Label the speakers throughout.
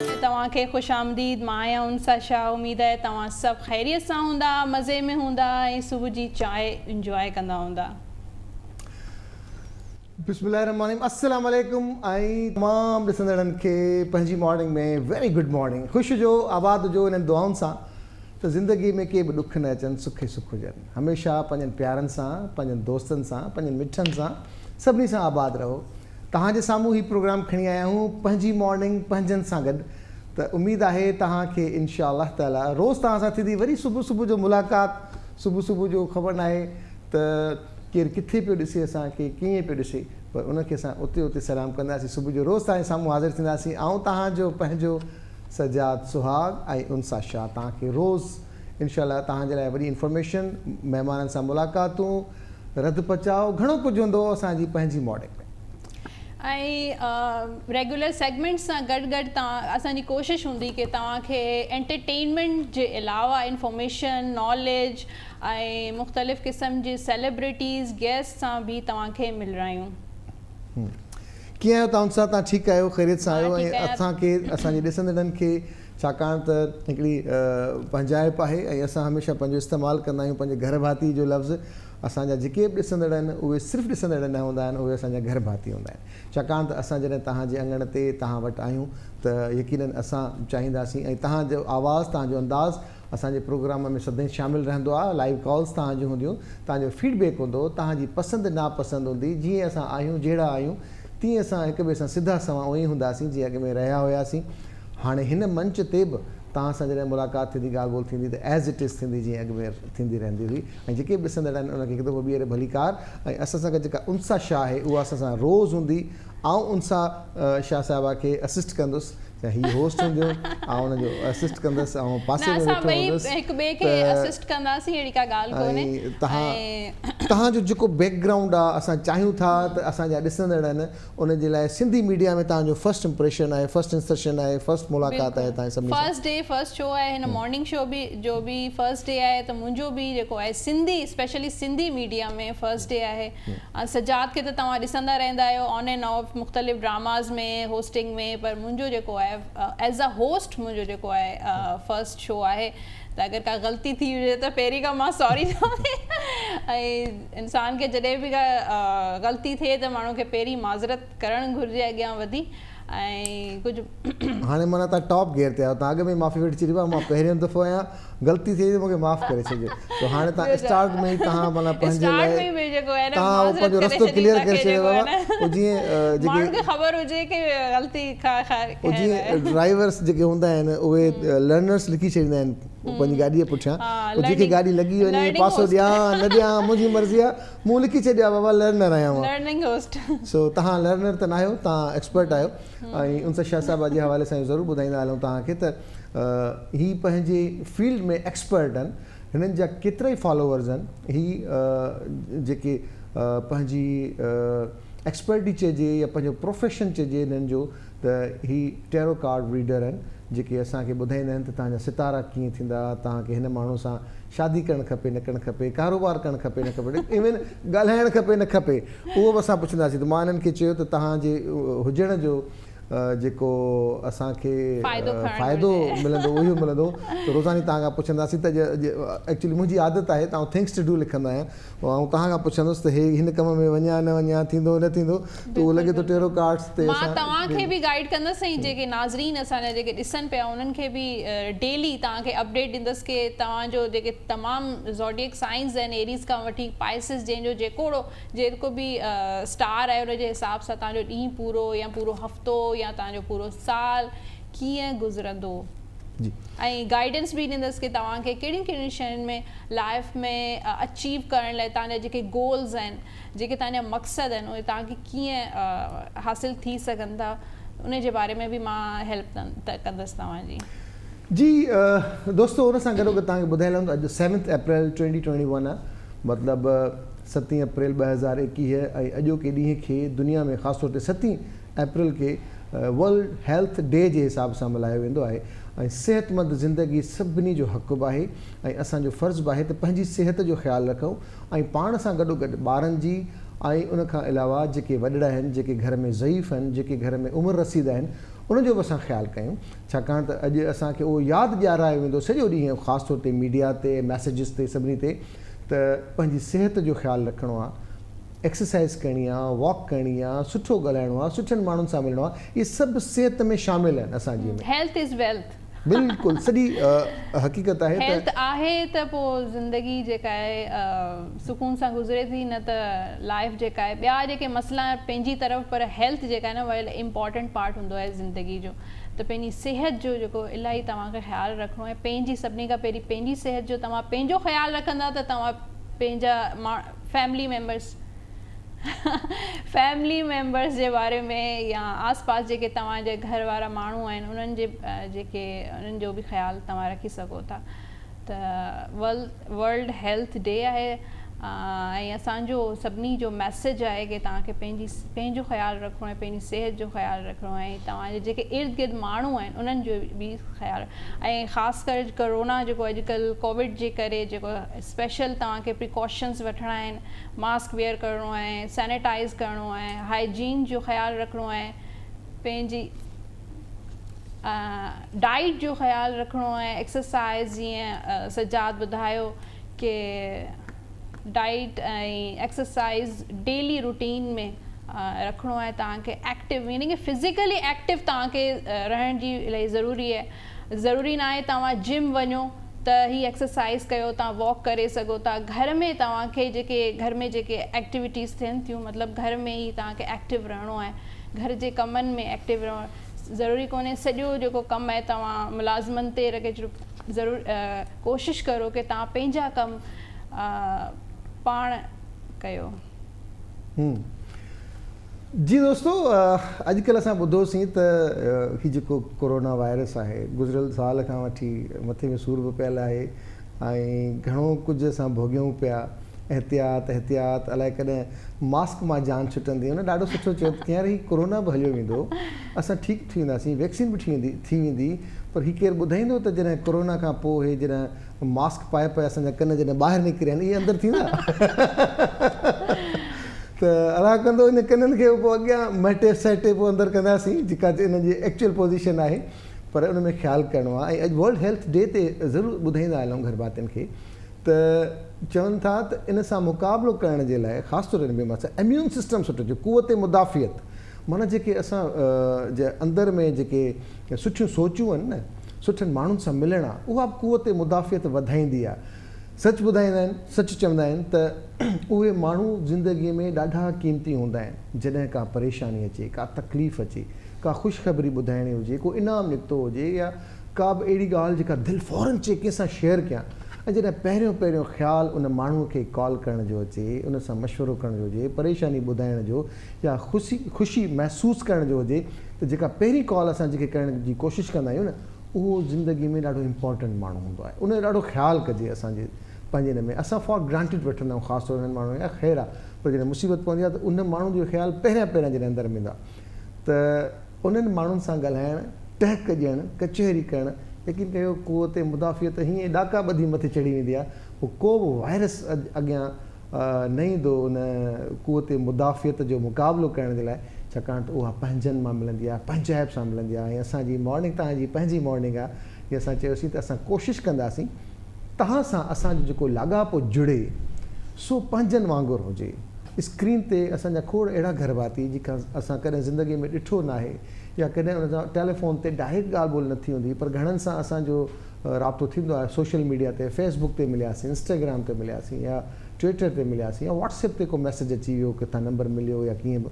Speaker 1: तव्हांखे खुश आमदीद। मां आहियां उनसा शाह। उम्मीद है तव्हां सभु ख़ैरियत सां हूंदा, मज़े में हूंदा ऐं सुबुह जी चांहि इंजॉय कंदा हूंदा।
Speaker 2: बिस्मिल्लाहिर्रहमानिर्रहीम। अस्सलाम वालेकुम ऐं तमामु ॾिसंदड़नि खे पंहिंजी मॉर्निंग में वेरी गुड मॉर्निंग। ख़ुशि हुजो, आबाद हुजो इन्हनि दुआउनि सां त ज़िंदगी में के बि ॾुख न अचनि, सुख सुख हुजनि। हमेशह पंहिंजनि प्यारनि सां, पंहिंजनि दोस्तनि सां, पंहिंजनि मिठनि सां, सभिनी सां आबाद रहो। तव्हांजे साम्हूं ही प्रोग्राम खणी आया आहियूं, पंहिंजी मॉर्निंग पंहिंजनि सां गॾु। त उमेदु आहे तव्हांखे इंशा अल्लाह ताला रोज़ु तव्हां सां थींदी। वरी सुबुह जो मुलाक़ात, सुबुह जो ख़बर न आहे त केरु किथे पियो ॾिसे, असांखे कीअं पियो ॾिसे, पर उनखे असां उते सलाम कंदासीं। सुबुह जो रोज़ु तव्हांजे साम्हूं हाज़िर थींदासीं। ऐं तव्हांजो पंहिंजो सजाद सुहाग ऐं उनसा शाह तव्हांखे रोज़ु इंशा अल्लाह तव्हांजे लाइ वॾी इंफॉर्मेशन, महिमाननि सां मुलाक़ातूं, रद पचाओ, घणो कुझु हूंदो असांजी पंहिंजी मॉर्निंग में।
Speaker 1: ऐं रेगुलर सेगमेंट्स सां गॾु तव्हां असांजी कोशिशि हूंदी कि तव्हांखे एंटरटेनमेंट जे अलावा इंफॉर्मेशन, नॉलेज ऐं मुख़्तलिफ़ क़िस्म जी सेलिब्रिटीज़, गेस्ट सां बि तव्हांखे मिलरायूं।
Speaker 2: कीअं आहियो तव्हां सां? तव्हां ठीकु आहियो, ख़ैरियत सां आहियो? ऐं असांखे, असांजे ॾिसंदड़नि खे, छाकाणि त हिकिड़ी पंहिंजाइप आहे ऐं असां हमेशह पंहिंजो इस्तेमालु कंदा आहियूं पंहिंजे घर भाती जो लफ़्ज़। असांजा जेके बि ॾिसंदड़ आहिनि उहे सिर्फ़ु ॾिसंदड़ न हूंदा आहिनि, उहे असांजा घर भाती हूंदा आहिनि। छाकाणि त असां जॾहिं तव्हांजे अङण ते तव्हां वटि आहियूं त यकीननि असां चाहींदासीं ऐं तव्हांजो आवाज़ु, तव्हांजो अंदाज़ु असांजे प्रोग्राम में सदाईं शामिलु रहंदो आहे। लाइव कॉल्स तव्हांजूं हूंदियूं, तव्हांजो फीडबैक हूंदो, तव्हांजी पसंदि नापसंदि हूंदी। जीअं असां आहियूं, जहिड़ा आहियूं, तीअं असां हिक ॿिए सां सिधा सवां उअं ई हूंदासीं जीअं अॻ में रहिया हुआसीं। हाणे हिन मंच ते बि तव्हां सां जॾहिं मुलाक़ात थींदी, ॻाल्हि ॿोल थींदी त एज़ इट इज़ थींदी जीअं अॻ में थींदी रहंदी हुई। ऐं जेके बि ॾिसंदड़ आहिनि उनखे हिकु दफ़ो ॿीहर भलीकार। ऐं असां सां गॾु जेका उनसा शाह आहे उहा असां सां रोज़ु हूंदी। ऐं उनसा शाह साहिबा खे असिस्ट कंदुसि, ही होस्ट हूंदियूं ऐं उनजो असिस्ट कंदसि ऐं पासे में वेठो हूंदुसि।
Speaker 1: हिक ॿिए खे असिस्ट कंदासीं, अहिड़ी का ॻाल्हि कोन्हे।
Speaker 2: तव्हांजो जेको बैकग्राउंड आहे, असां चाहियूं था त असांजा ॾिसंदड़ आहिनि उनजे लाइ सिंधी मीडिया में तव्हांजो फर्स्ट इंप्रेशन आहे, फर्स्ट इंसर्शन आहे, फर्स्ट मुलाक़ात आहे तव्हांजी सभिनी।
Speaker 1: फर्स्ट डे फर्स्ट शो आहे, हिन मॉर्निंग शो बि जो बि फर्स्ट डे आहे। त मुंहिंजो बि जेको आहे सिंधी, स्पेशली सिंधी मीडिया में फर्स्ट डे आहे। सजाद खे त तव्हां ॾिसंदा रहंदा आहियो ऑन एंड ऑफ मुख़्तलिफ़ ड्रामाज़ में, होस्टिंग में, पर मुंहिंजो जेको आहे एज़ अ होस्ट मुंहिंजो जेको आहे फर्स्ट शो आहे। त अगरि का ग़लती थी हुजे त पहिरीं खां मां सॉरी चवां। ऐं इंसान खे जॾहिं बि का ग़लती थिए त माण्हू खे पहिरीं माज़रत करणु घुरिजे अॻियां वधी। ऐं कुझु
Speaker 2: हाणे माना तव्हां टॉप गियर ते आहियो, तव्हां अॻ में माफ़ी वठी छॾी, मां पहिरियों दफ़ो आहियां, ग़लती थिए त मूंखे माफ़ु करे छॾियो। त हाणे तव्हां स्टार्ट में ई तव्हां माना पंहिंजे लाइ तव्हां पंहिंजो रस्तो क्लियर करे छॾियो बाबा। जीअं जेके
Speaker 1: ख़बर हुजे कि ग़लती
Speaker 2: जीअं ड्राइवर्स जेके हूंदा आहिनि उहे लर्नर्स लिखी छॾींदा आहिनि पंहिंजी गाॾीअ पुठियां। जेके गाॾी लॻी वञे, पासो ॾियां न ॾियां मुंहिंजी मर्ज़ी आहे, मूं लिखी छॾिया बाबा लर्नर आहियां मां। सो तव्हां लर्नर त न आहियो, तव्हां एक्सपर्ट आहियो। ऐं उनसा शाह साहिबा जे हवाले सां ज़रूरु ॿुधाईंदा हलूं तव्हांखे त ही पंहिंजे फील्ड में एक्सपर्ट आहिनि। हिननि जा केतिरा ई फॉलोवर्स आहिनि। ही जेके पंहिंजी एक्सपर्टी चइजे या पंहिंजो प्रोफेशन चइजे हिननि जो, त ही टैरो कार्ड रीडर आहिनि जेके असांखे ॿुधाईंदा आहिनि त तव्हांजा सितारा कीअं थींदा, तव्हांखे हिन माण्हू सां शादी करणु खपे न करणु खपे, कारोबार करणु खपे न खपे, इवन ॻाल्हाइणु खपे न खपे, उहो बि असां पुछंदासीं। त मां हिननि खे चयो त तव्हांजे हुजण जो जेको असांखे फ़ाइदो मिलंदो उहो मिलंदो। त रोज़ानी तव्हां खां पुछंदासीं। त एक्चुअली मुंहिंजी आदत आहे, तव्हां थिंग्स टू डू लिखंदा आहियां ऐं तव्हां खां पुछंदुसि त हे हिन कम में वञा न वञा, थींदो न थींदो, त उहो लॻे थो टेरो कार्ड्स ते
Speaker 1: मां तव्हांखे बि गाइड कंदसि। ऐं जेके नाज़रीन असांजा जेके ॾिसनि पिया उन्हनि खे बि डेली तव्हांखे अपडेट ॾींदसि कि तव्हांजो जेके तमामु ज़ोडिएक साइंस आहिनि, एरीज़ खां वठी पाइसिस, जंहिंजो जेको बि स्टार आहे उनजे हिसाब सां तव्हांजो ॾींहुं पूरो या पूरो हफ़्तो या तव्हांजो पूरो साल कीअं गुज़रंदो। ऐं गाइडेंस बि ॾींदसि कि तव्हांखे कहिड़ियुनि कहिड़ियुनि शयुनि में लाइफ में अचीव करण लाइ तव्हांजा जेके गोल्स आहिनि, जेके तव्हांजा मक़सद आहिनि, उहे तव्हांखे कीअं हासिलु थी सघनि था, उन जे बारे में बि मां हेल्प कंदसि तव्हांजी।
Speaker 2: जी दोस्तो, उन सां गॾोगॾु तव्हांखे ॿुधाए लॻंदो अॼु 7 अप्रैल 2021 आहे, मतिलबु 7 अप्रैल 2021। ऐं अॼोके ॾींहं खे दुनिया में ख़ासि तौर ते 7 अप्रैल खे वर्ल्ड हेल्थ डे जे हिसाब सां मल्हायो वेंदो आहे। ऐं सिहतमंद ज़िंदगी सभिनी जो हक़ बि आहे ऐं असांजो फ़र्ज़ु बि आहे त पंहिंजी सिहत जो ख़्यालु रखूं ऐं पाण सां गॾोगॾु ॿारनि जी ऐं उन खां अलावा जेके वॾड़ा आहिनि, जेके घर में ज़ईफ़ आहिनि, जेके घर में उमिरि रसीद आहिनि, उनजो बि असां ख़्यालु कयूं, छाकाणि त अॼु असांखे उहो यादि ॾियारायो वेंदो सॼो ॾींहुं, ख़ासि तौर ते मीडिया ते, मैसेजिस ते, सभिनी ते, त पंहिंजी सिहत जो ख़्यालु रखिणो आहे, एक्सरसाइज़ करणी आहे, वॉक करणी आहे, सुठो ॻाल्हाइणो आहे, सुठनि माण्हुनि सां मिलणो आहे, इहे सभु सिहत में शामिल आहिनि असांजी में।
Speaker 1: हेल्थ इज़ वेल्थ,
Speaker 2: बिल्कुलु सॼी हक़ीक़त आहे।
Speaker 1: हेल्थ आहे त पोइ ज़िंदगी जेका आहे सुकून सां गुज़रे थी, न त लाइफ जेका आहे ॿिया जेके मसइला पंहिंजी तरफ़, पर हेल्थ जेका आहे न उहा इम्पॉर्टेंट पार्ट हूंदो आहे ज़िंदगी जो। त पंहिंजी सिहत जो जेको इलाही तव्हांखे ख़्यालु रखिणो आहे, पंहिंजी सभिनी खां पहिरीं पंहिंजी सिहत जो तव्हां पंहिंजो ख़्यालु रखंदा त तव्हां पंहिंजा फैमिली मेंबर्स जे बारे में या आस पास जेके तव्हांजे घर वारा माण्हू आहिनि उन्हनि जे उन्हनि जो बि ख़्यालु तव्हां रखी सघो था। त वर्ल्ड हेल्थ डे आहे ऐं असांजो सभिनी जो मैसेज आहे की तव्हांखे पंहिंजो ख़्यालु रखिणो आहे, पंहिंजी सिहत जो ख़्यालु रखिणो आहे, ऐं तव्हांजे जेके इर्द गिर्द माण्हू आहिनि उन्हनि जो बि ख़्यालु, ऐं ख़ासि करे कोरोना जेको अॼुकल्ह कोविड जे करे जेको स्पेशल तव्हांखे प्रिकॉशन्स वठिणा आहिनि, मास्क वेयर करिणो आहे, सैनिटाइज़ करिणो आहे, हाइजीन जो ख़्यालु रखिणो आहे, पंहिंजी डाइट जो ख़्यालु रखिणो आहे, एक्सरसाइज़ जीअं सजाद ॿुधायो की डाइट ऐं एक्सरसाइज़ डेली रूटीन में रखिणो आहे तव्हांखे, एक्टिव यानी कि फिज़िकली एक्टिव तव्हांखे रहण जी इलाही ज़रूरी आहे। ज़रूरी न आहे तव्हां जिम वञो त ही एक्सरसाइज़ कयो, तव्हां वॉक करे सघो था, घर में तव्हांखे घर में जेके एक्टिविटीज़ थियनि थियूं, मतिलबु घर में ई तव्हांखे एक्टिव रहणो आहे, घर जे कमनि में एक्टिव रहणो। ज़रूरी कोन्हे सॼो जेको कमु आहे तव्हां मुलाज़िमनि ते रखे ज़रूरु कोशिशि करो की तव्हां पंहिंजा कमु पाण कयो।
Speaker 2: जी दोस्तो, अॼुकल्ह असां ॿुधोसीं त हीउ जेको कोरोना वायरस आहे गुज़िरियल साल खां वठी मथे में सूर बि पियल आहे ऐं घणो कुझु असां भोॻियूं पिया, एहतियात अलाए कॾहिं मास्क मां जान छुटंदी, हुन ॾाढो सुठो चयो त हींअर ही कोरोना बि हलियो वेंदो, असां ठीकु थी वेंदासीं, वैक्सीन बि थी वेंदी, पर हीउ केरु ॿुधाईंदो त जॾहिं कोरोना खां पोइ जॾहिं मास्क पाए पिया असांजा कन जॾहिं ॿाहिरि निकिरिया आहिनि इहे अंदरि थींदा त अलाह कंदो इन कननि खे पोइ अॻियां मटे सटे पोइ अंदरि कंदासीं जेका इन जी एक्चुअल पोज़ीशन आहे, पर उन में ख़्यालु करिणो आहे। ऐं अॼु वर्ल्ड हेल्थ डे ते ज़रूरु ॿुधाईंदा हलूं घर भातियुनि खे त चवनि था त इन सां मुक़ाबिलो करण जे लाइ ख़ासि तौर ते बीमारी इम्यून सिस्टम सुठो थियो, क़ुवत मुदाफ़ियत, माना जेके असां जे अंदरि में जेके सुठियूं सोचूं आहिनि न, सुठनि माण्हुनि सां मिलणु आहे, उहा बि क़ुवत मुदाफ़ियत वधाईंदी आहे। सच ॿुधाईंदा आहिनि, सच चवंदा आहिनि त उहे माण्हू ज़िंदगीअ में ॾाढा क़ीमती हूंदा आहिनि जॾहिं का परेशानी अचे, का तकलीफ़ अचे, का ख़ुशख़बरी ॿुधाइणी हुजे, को इनाम निकितो हुजे या का बि अहिड़ी ॻाल्हि जेका दिलि फ़ौरन चए कंहिंसां शेयर कयां, ऐं जॾहिं पहिरियों ख़्यालु उन माण्हूअ खे कॉल करण जो अचे, उन सां मशवरो करण जो हुजे, परेशानी ॿुधाइण जो या ख़ुशी महसूसु करण जो हुजे, त जेका पहिरीं कॉल असां जेके करण जी कोशिशि कंदा आहियूं न, उहो ज़िंदगी में ॾाढो इम्पॉर्टेंट माण्हू हूंदो आहे, उन जो ॾाढो ख़्यालु कजे असांजे पंहिंजे हिन में। असां फॉर ग्रांटेड वठंदा आहियूं ख़ासि तौर उन्हनि माण्हुनि जा, ख़ैरु आहे, पर जॾहिं मुसीबत पवंदी आहे त उन माण्हू जो ख़्यालु पहिरियां जॾहिं अंदरि वेंदो आहे त उन्हनि माण्हुनि सां ॻाल्हाइणु, टहक ॾियणु, कचहरी करणु, यकीन कयो क़ुवत मुदाफ़ियत हीअं ॾाका ॿधी मथे चढ़ी वेंदी आहे, पोइ को बि वायरस अॻियां न ईंदो उन क़ुवत मुदाफ़ियत जो मुक़ाबिलो करण जे लाइ, छाकाणि त उहा पंहिंजनि मां मिलंदी आहे, पंहिंजाइप सां मिलंदी आहे। ऐं असांजी मॉर्निंग तव्हांजी पंहिंजी मॉर्निंग आहे, जीअं असां चयोसीं त असां कोशिशि कंदासीं तव्हां सां असांजो जेको लाॻापो जुड़े सो पंहिंजनि वांगुरु हुजे। स्क्रीन ते असांजा खोड़ अहिड़ा घर भाती जेका असां कॾहिं ज़िंदगीअ में ॾिठो न आहे, या कॾहिं उन सां टेलीफोन ते डायरेक्ट ॻाल्हि ॿोल न थी हूंदी, पर घणनि सां असांजो राब्तो थींदो आहे, सोशल मीडिया ते, फेसबुक ते मिलियासीं, इंस्टाग्राम ते मिलियासीं, या ट्विटर ते मिलियासीं, या व्हाट्सएप ते को मैसेज अची वियो, किथां नंबर मिलियो या कीअं बि,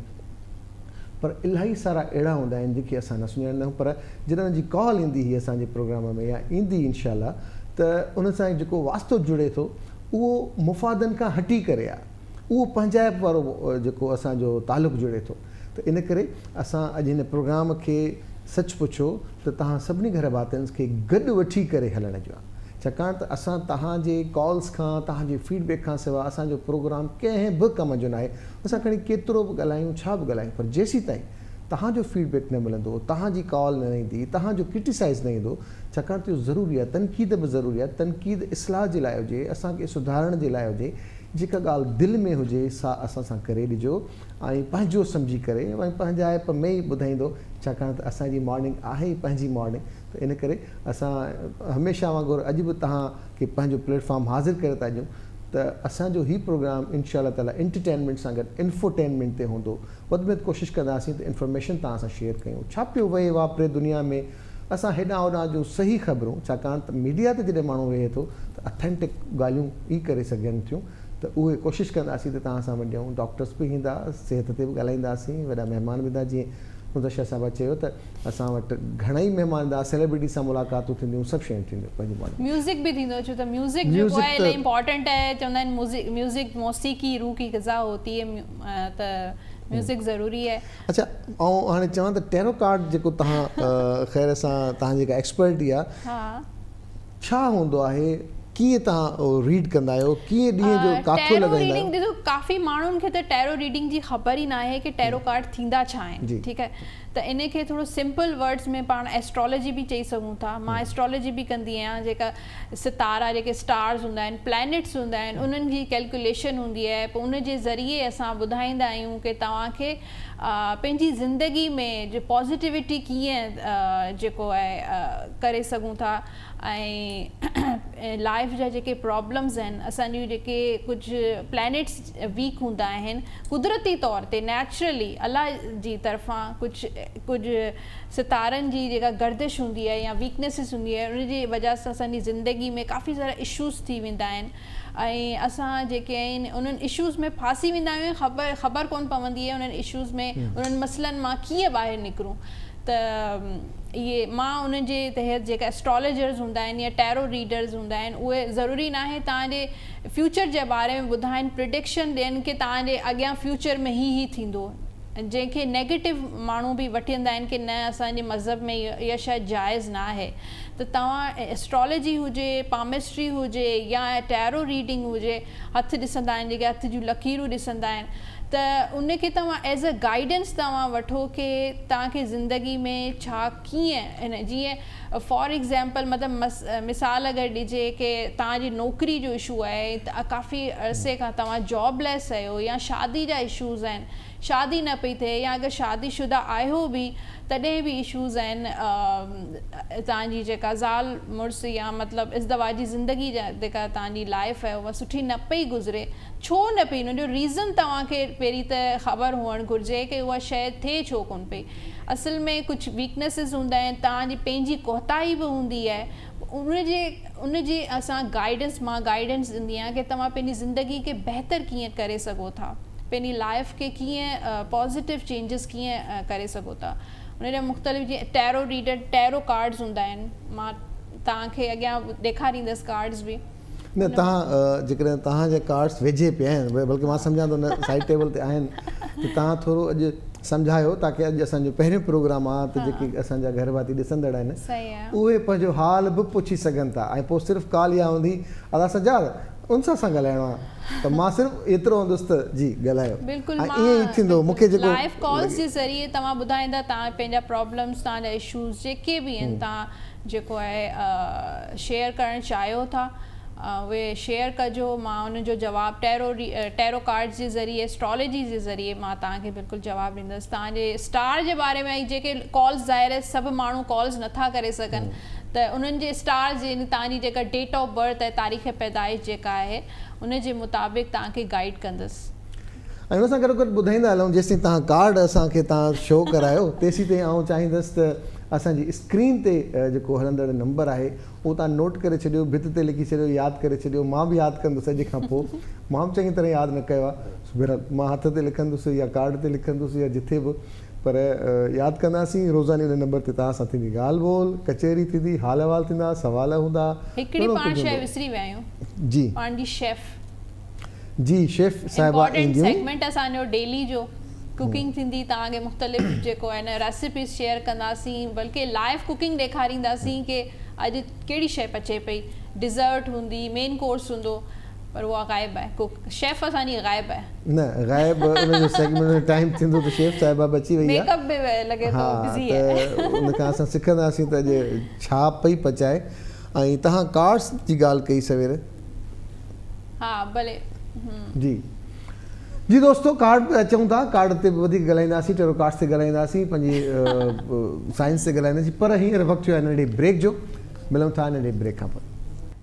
Speaker 2: पर इलाही सारा अहिड़ा हूंदा आहिनि जेके असां न सुञाणींदा आहियूं, पर जॾहिं जी कॉल ईंदी हुई असांजे प्रोग्राम में या ईंदी इंशाअल्लाह, त उन सां जेको वास्तो जुड़े थो उहो मुफ़ादनि खां हटी करे आहे, उहो पंहिंजाइप वारो जेको असांजो तालुक़ु जुड़े थो। त इन करे असां अॼु हिन प्रोग्राम खे सच पुछो त तव्हां सभिनी घर भातियुनि खे गॾु वठी करे हलण जो आहे, छाकाणि त असां तव्हांजे कॉल्स खां, तव्हांजे फीडबैक खां सवाइ असांजो प्रोग्राम कंहिं बि कम जो न आहे। असां खणी केतिरो बि ॻाल्हायूं, छा बि ॻाल्हायूं, पर जेसीं ताईं तव्हांजो फीडबैक न मिलंदो, तव्हांजी कॉल न ईंदी, तव्हांजो क्रिटिसाइज़ न ईंदो, छाकाणि त इहो ज़रूरी आहे, तनक़ीद बि ज़रूरी आहे, तनक़ीद इस्लाह जे लाइ हुजे, असांखे सुधारण जे लाइ हुजे, जेका ॻाल्हि दिलि में हुजे सा असां सां करे ॾिजो ऐं पंहिंजो सम्झी करे ऐं पंहिंजा ऐप में ई ॿुधाईंदो, छाकाणि त असांजी मॉर्निंग आहे ई पंहिंजी मॉर्निंग। त इन करे असां हमेशह वांगुरु अॼु बि तव्हांखे पंहिंजो प्लेटफॉर्म हाज़िर करे था ॾियूं त असांजो हीउ प्रोग्राम इंशाअल्लाह ताला एंटरटेनमेंट सां गॾु इंफोटेनमेंट ते हूंदो। वधि में वधि कोशिशि कंदासीं त इंफॉर्मेशन तव्हां सां शेयर कयूं, छा पियो वहे वापरे दुनिया में, असां हेॾां होॾां जूं सही ख़बरूं, छाकाणि त मीडिया ते जॾहिं माण्हू वेहे थो त अथेंटिक ॻाल्हियूं ई करे सघनि थियूं, त उहे कोशिशि कंदासीं त तव्हां सां वञूं। डॉक्टर्स बि ईंदा, सिहत ते बि ॻाल्हाईंदासीं, वॾा महिमान बि ईंदा, जीअं मुदशर साहिबा चयो त असां वटि घणेई महिमान ईंदा, सेलिब्रिटी सां मुलाक़ातूं थींदियूं, सभु शयूं थींदियूं पंहिंजी मॉर्निंग।
Speaker 1: म्यूज़िक बि थींदो, छो त म्यूज़िक जेको आहे इलाही इम्पॉर्टेंट आहे। चवंदा आहिनि म्यूज़िक मौसीकी रूह की ग़िज़ा होती है, त म्यूज़िक ज़रूरी आहे।
Speaker 2: अच्छा, ऐं हाणे चवां त टैरो कार्ड जेको तव्हां ख़ैर सां तव्हां जेका एक्सपर्टी आहे, छा हूंदो आहे, कीअं तव्हां रीड कंदा आहियो, कीअं ॾींहं जो काथो लॻाईंदा आहियो?
Speaker 1: ॾिसो, काफ़ी माण्हुनि खे त टैरो रीडिंग जी ख़बर ई न आहे कि टैरो कार्ड थींदा छा आहिनि, ठीकु आहे। त इन खे थोरो सिंपल वर्ड्स में पाण एस्ट्रोलॉजी बि चई सघूं था। मां एस्ट्रोलॉजी बि कंदी आहियां, जेका सितारा, जेके स्टार्स हूंदा आहिनि, प्लैनेट्स हूंदा आहिनि, उन्हनि जी कैलकुलेशन हूंदी आहे। पोइ उन जे ज़रिए असां ॿुधाईंदा आहियूं कि तव्हांखे पंहिंजी ज़िंदगी में जो पॉज़िटिविटी कीअं जेको आहे करे सघूं था, ऐं लाइफ जा जेके प्रॉब्लम्स आहिनि, असांजूं जेके कुझु प्लैनेट्स वीक हूंदा आहिनि कुदरती तौर ते, नेचुरली अल्लाह जी तरफ़ां कुझु सितारनि जी जेका गर्दिश हूंदी आहे या वीकनेसिस हूंदी आहे, उनजी वजह सां असांजी ज़िंदगी में काफ़ी सारा इशूज़ थी वेंदा आहिनि ऐं असां जेके आहिनि उन्हनि इशूज़ में फासी वेंदा आहियूं। ख़बर कोन पवंदी आहे उन्हनि इशूज़ में, उन्हनि मसइलनि मां कीअं ॿाहिरि निकिरूं। त इहे मां उन जे तहत जेका एस्ट्रोलॉजर्स हूंदा आहिनि या टैरो रीडर्स हूंदा आहिनि, उहे ज़रूरी न आहे तव्हांजे फ्यूचर जे बारे में ॿुधाइनि, प्रिडिक्शन ॾियनि कि तव्हांजे अॻियां फ्यूचर में ही थींदो, जंहिंखे नेगेटिव माण्हू बि वठी वेंदा आहिनि कि न असांजे मज़हब में इहा शइ जाइज़ न आहे। त तव्हां एस्ट्रोलॉजी हुजे, पामिस्ट्री हुजे या टैरो रीडिंग हुजे, हथ ॾिसंदा आहिनि, जेके हथ जूं लकीरूं ॾिसंदा आहिनि, त उनखे तव्हां एज़ अ गाइडेंस तव्हां वठो कि तव्हांखे ज़िंदगी में छा कीअं इन, जीअं फॉर एग्ज़ाम्पल मतिलबु मिसाल अगरि ॾिजे कि तव्हांजी नौकिरी जो इशू आहे, त काफ़ी अरसे खां तव्हां जॉबलेस आहियो, या शादी जा इशूज़ आहिनि, शादी न पई थिए, या अगरि शादीशुदा आहियो बि तॾहिं बि इशूज़ आहिनि, तव्हांजी जेका ज़ाल मुड़ुस या मतिलबु इज़दवाजी ज़िंदगी जा जेका तव्हांजी लाइफ आहे उहा सुठी न पई गुज़रे, छो न पई, हुनजो रीज़न तव्हांखे पहिरीं त ख़बर हुअणु घुरिजे कि उहा शइ थिए छो कोन पई। असल में कुझु वीकनेसिस हूंदा आहिनि, तव्हांजी पंहिंजी कोताही बि हूंदी आहे, उनजे असां गाइडेंस, मां गाइडेंस ॾींदी आहियां कि तव्हां पंहिंजी ज़िंदगी खे बहितर कीअं करे सघो था, पंहिंजी लाइफ खे कीअं पॉज़िटिव चेंजिस कीअं करे सघो था। उनजा मुख़्तलिफ़ जीअं टैरो रीडर, टैरो कार्ड्स हूंदा आहिनि, मां तव्हांखे अॻियां ॾेखारींदसि कार्ड्स बि।
Speaker 2: न तव्हां जेकॾहिं तव्हांजा कार्ड्स वेझे पिया आहिनि, बल्कि मां सम्झां थो न साइड टेबल ते आहिनि, त तव्हां थोरो अॼु सम्झायो ताकी अॼु असांजो पहिरियों प्रोग्राम आहे, त जेके असांजा घर भाती ॾिसंदड़ आहिनि उहे पंहिंजो हाल बि पुछी सघनि था, ऐं पोइ सिर्फ़ु कॉल इहा हूंदी अदा सजा उनसां सां ॻाल्हाइणो आहे, त मां सिर्फ़ु एतिरो हूंदुसि त जी ॻाल्हायो।
Speaker 1: बिल्कुलु,
Speaker 2: ईअं ई थींदो मूंखे जेको
Speaker 1: लाइव कॉल्स जे ज़रिए तव्हां ॿुधाईंदा तव्हां पंहिंजा प्रॉब्लम्स, तव्हांजा इशूज़ जेके बि आहिनि, तव्हां जेको आहे शेयर करणु चाहियो था उहे शेयर कजो। मां उनजो जवाबु टैरो कार्ड्स जे ज़रिए, एस्ट्रोलॉजी जे ज़रिए मां तव्हांखे बिल्कुलु जवाबु ॾींदसि। तव्हांजे स्टार जे बारे में जेके कॉल्स, ज़ाहिर आहे सभु माण्हू कॉल्स नथा करे सघनि, त उन्हनि जे स्टार जे तव्हांजी जेका डेट ऑफ बर्थ ऐं तारीख़ पैदाइश जेका आहे उन जे मुताबिक़ तव्हांखे गाइड कंदसि।
Speaker 2: ऐं हुन सां गॾु गॾु ॿुधाईंदा हलूं, जेसिताईं तव्हां कार्ड असांखे तव्हां शो करायो तेसीं ताईं आउं चाहींदुसि त असांजी स्क्रीन ते जेको हलंदड़ नंबर आहे उहो तव्हां नोट करे छॾियो, भित ते लिखी छॾियो, यादि करे छॾियो। मां बि यादि कंदुसि अॼु खां पोइ, मां बि चङी तरह यादि न कयो आहे, बहरहाल मां हथ ते लिखंदुसि या कार्ड ते लिखंदुसि या जिथे बि, पर यादि कंदासीं। रोज़ानी हुन नंबर ते तव्हां सां थींदी ॻाल्हि ॿोल, कचहरी थींदी, हाल अहिवाल थींदा, सवाल हूंदा।
Speaker 1: हिकिड़ी पाण शइ विसरी विया आहियूं,
Speaker 2: जी
Speaker 1: पाण जी शेफ,
Speaker 2: जी शेफ साहिबा ईंदियूं।
Speaker 1: सेगमेंट असांजो डेली जो कुकिंग थींदी, तव्हांखे मुख़्तलिफ़ जेको आहे न रेसिपीज़ शेयर कंदासीं, बल्कि लाइव कुकिंग ॾेखारींदासीं कि अॼु कहिड़ी शइ पचे पई। डिज़र्ट हूंदी, मेन कोर्स हूंदो, पर उहा ग़ाइबु आहे, कुक शेफ असांजी ग़ाइबु आहे।
Speaker 2: न ग़ाइबु उनजो सेगमेंट में टाइम थींदो त शेफ साहिबा बची वई आहे,
Speaker 1: मेकअप बि लॻे थो बिज़ी आहे,
Speaker 2: त उनखां असां सिखंदासीं त अॼु छा पई पचाए। ऐं तव्हां कार्ड्स जी ॻाल्हि कई सवेर,
Speaker 1: हा भले
Speaker 2: जी जी दोस्तो, कार्ड अचूं था, कार्ड ते वधीक ॻाल्हाईंदासीं, टेरो कार्ड्स ते ॻाल्हाईंदासीं, पंहिंजी साइंस ते ॻाल्हाईंदासीं, पर हींअर वक़्तु थियो आहे नंढे ब्रेक जो। मिलूं था नंढे ब्रेक खां पोइ।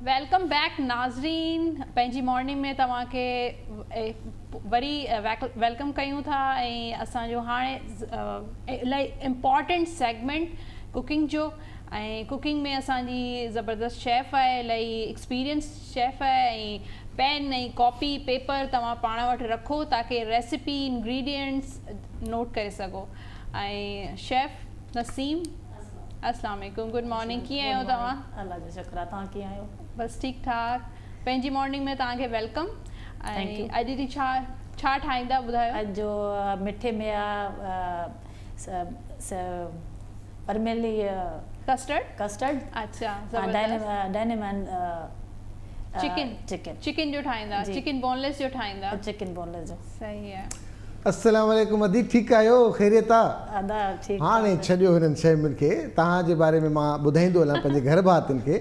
Speaker 1: वेलकम बैक नाज़रीन, पंहिंजी मॉर्निंग में तव्हांखे वरी वेलकम कयूं था ऐं असांजो हाणे इलाही इम्पॉर्टेंट सेगमेंट कुकिंग जो, ऐं कुकिंग में असांजी ज़बरदस्त शेफ़ आहे, इलाही एक्सपीरियंस शेफ़ आहे, ऐं पेन ऐं कॉपी पेपर तव्हां पाण वटि रखो ताकी रेसिपी इंग्रेडिएंट्स नोट करे सघो। ऐं शेफ़ नसीम, अस्सलाम वालेकुम, गुड मॉर्निंग, कीअं आहियो तव्हां?
Speaker 3: अल्लाह जो शुक्र आहे, तव्हां कीअं आहियो?
Speaker 1: बस ठीक ठाक। पंहिंजी मॉर्निंग में तव्हांखे वेलकम। ऐं अॼु ॾींहुं छा ठाहींदा ॿुधायो?
Speaker 3: अॼु जो मिठे में परमेली कस्टर्ड।
Speaker 1: अच्छा,
Speaker 3: डायनेमैन
Speaker 1: चिकन जो ठाहींदा, चिकन बोनलेस जो ठाहींदा?
Speaker 3: चिकन बोनलेस जो।
Speaker 1: सही है।
Speaker 2: अस्सलाम वालेकुम अदीब, ठीकु आहियो? ख़ैरियत आहे?
Speaker 3: अदा ठीकु।
Speaker 2: हाणे छॾियो हिननि शयुनि खे, तव्हांजे बारे में मां ॿुधाईंदो हलां पंहिंजे घर भातियुनि खे।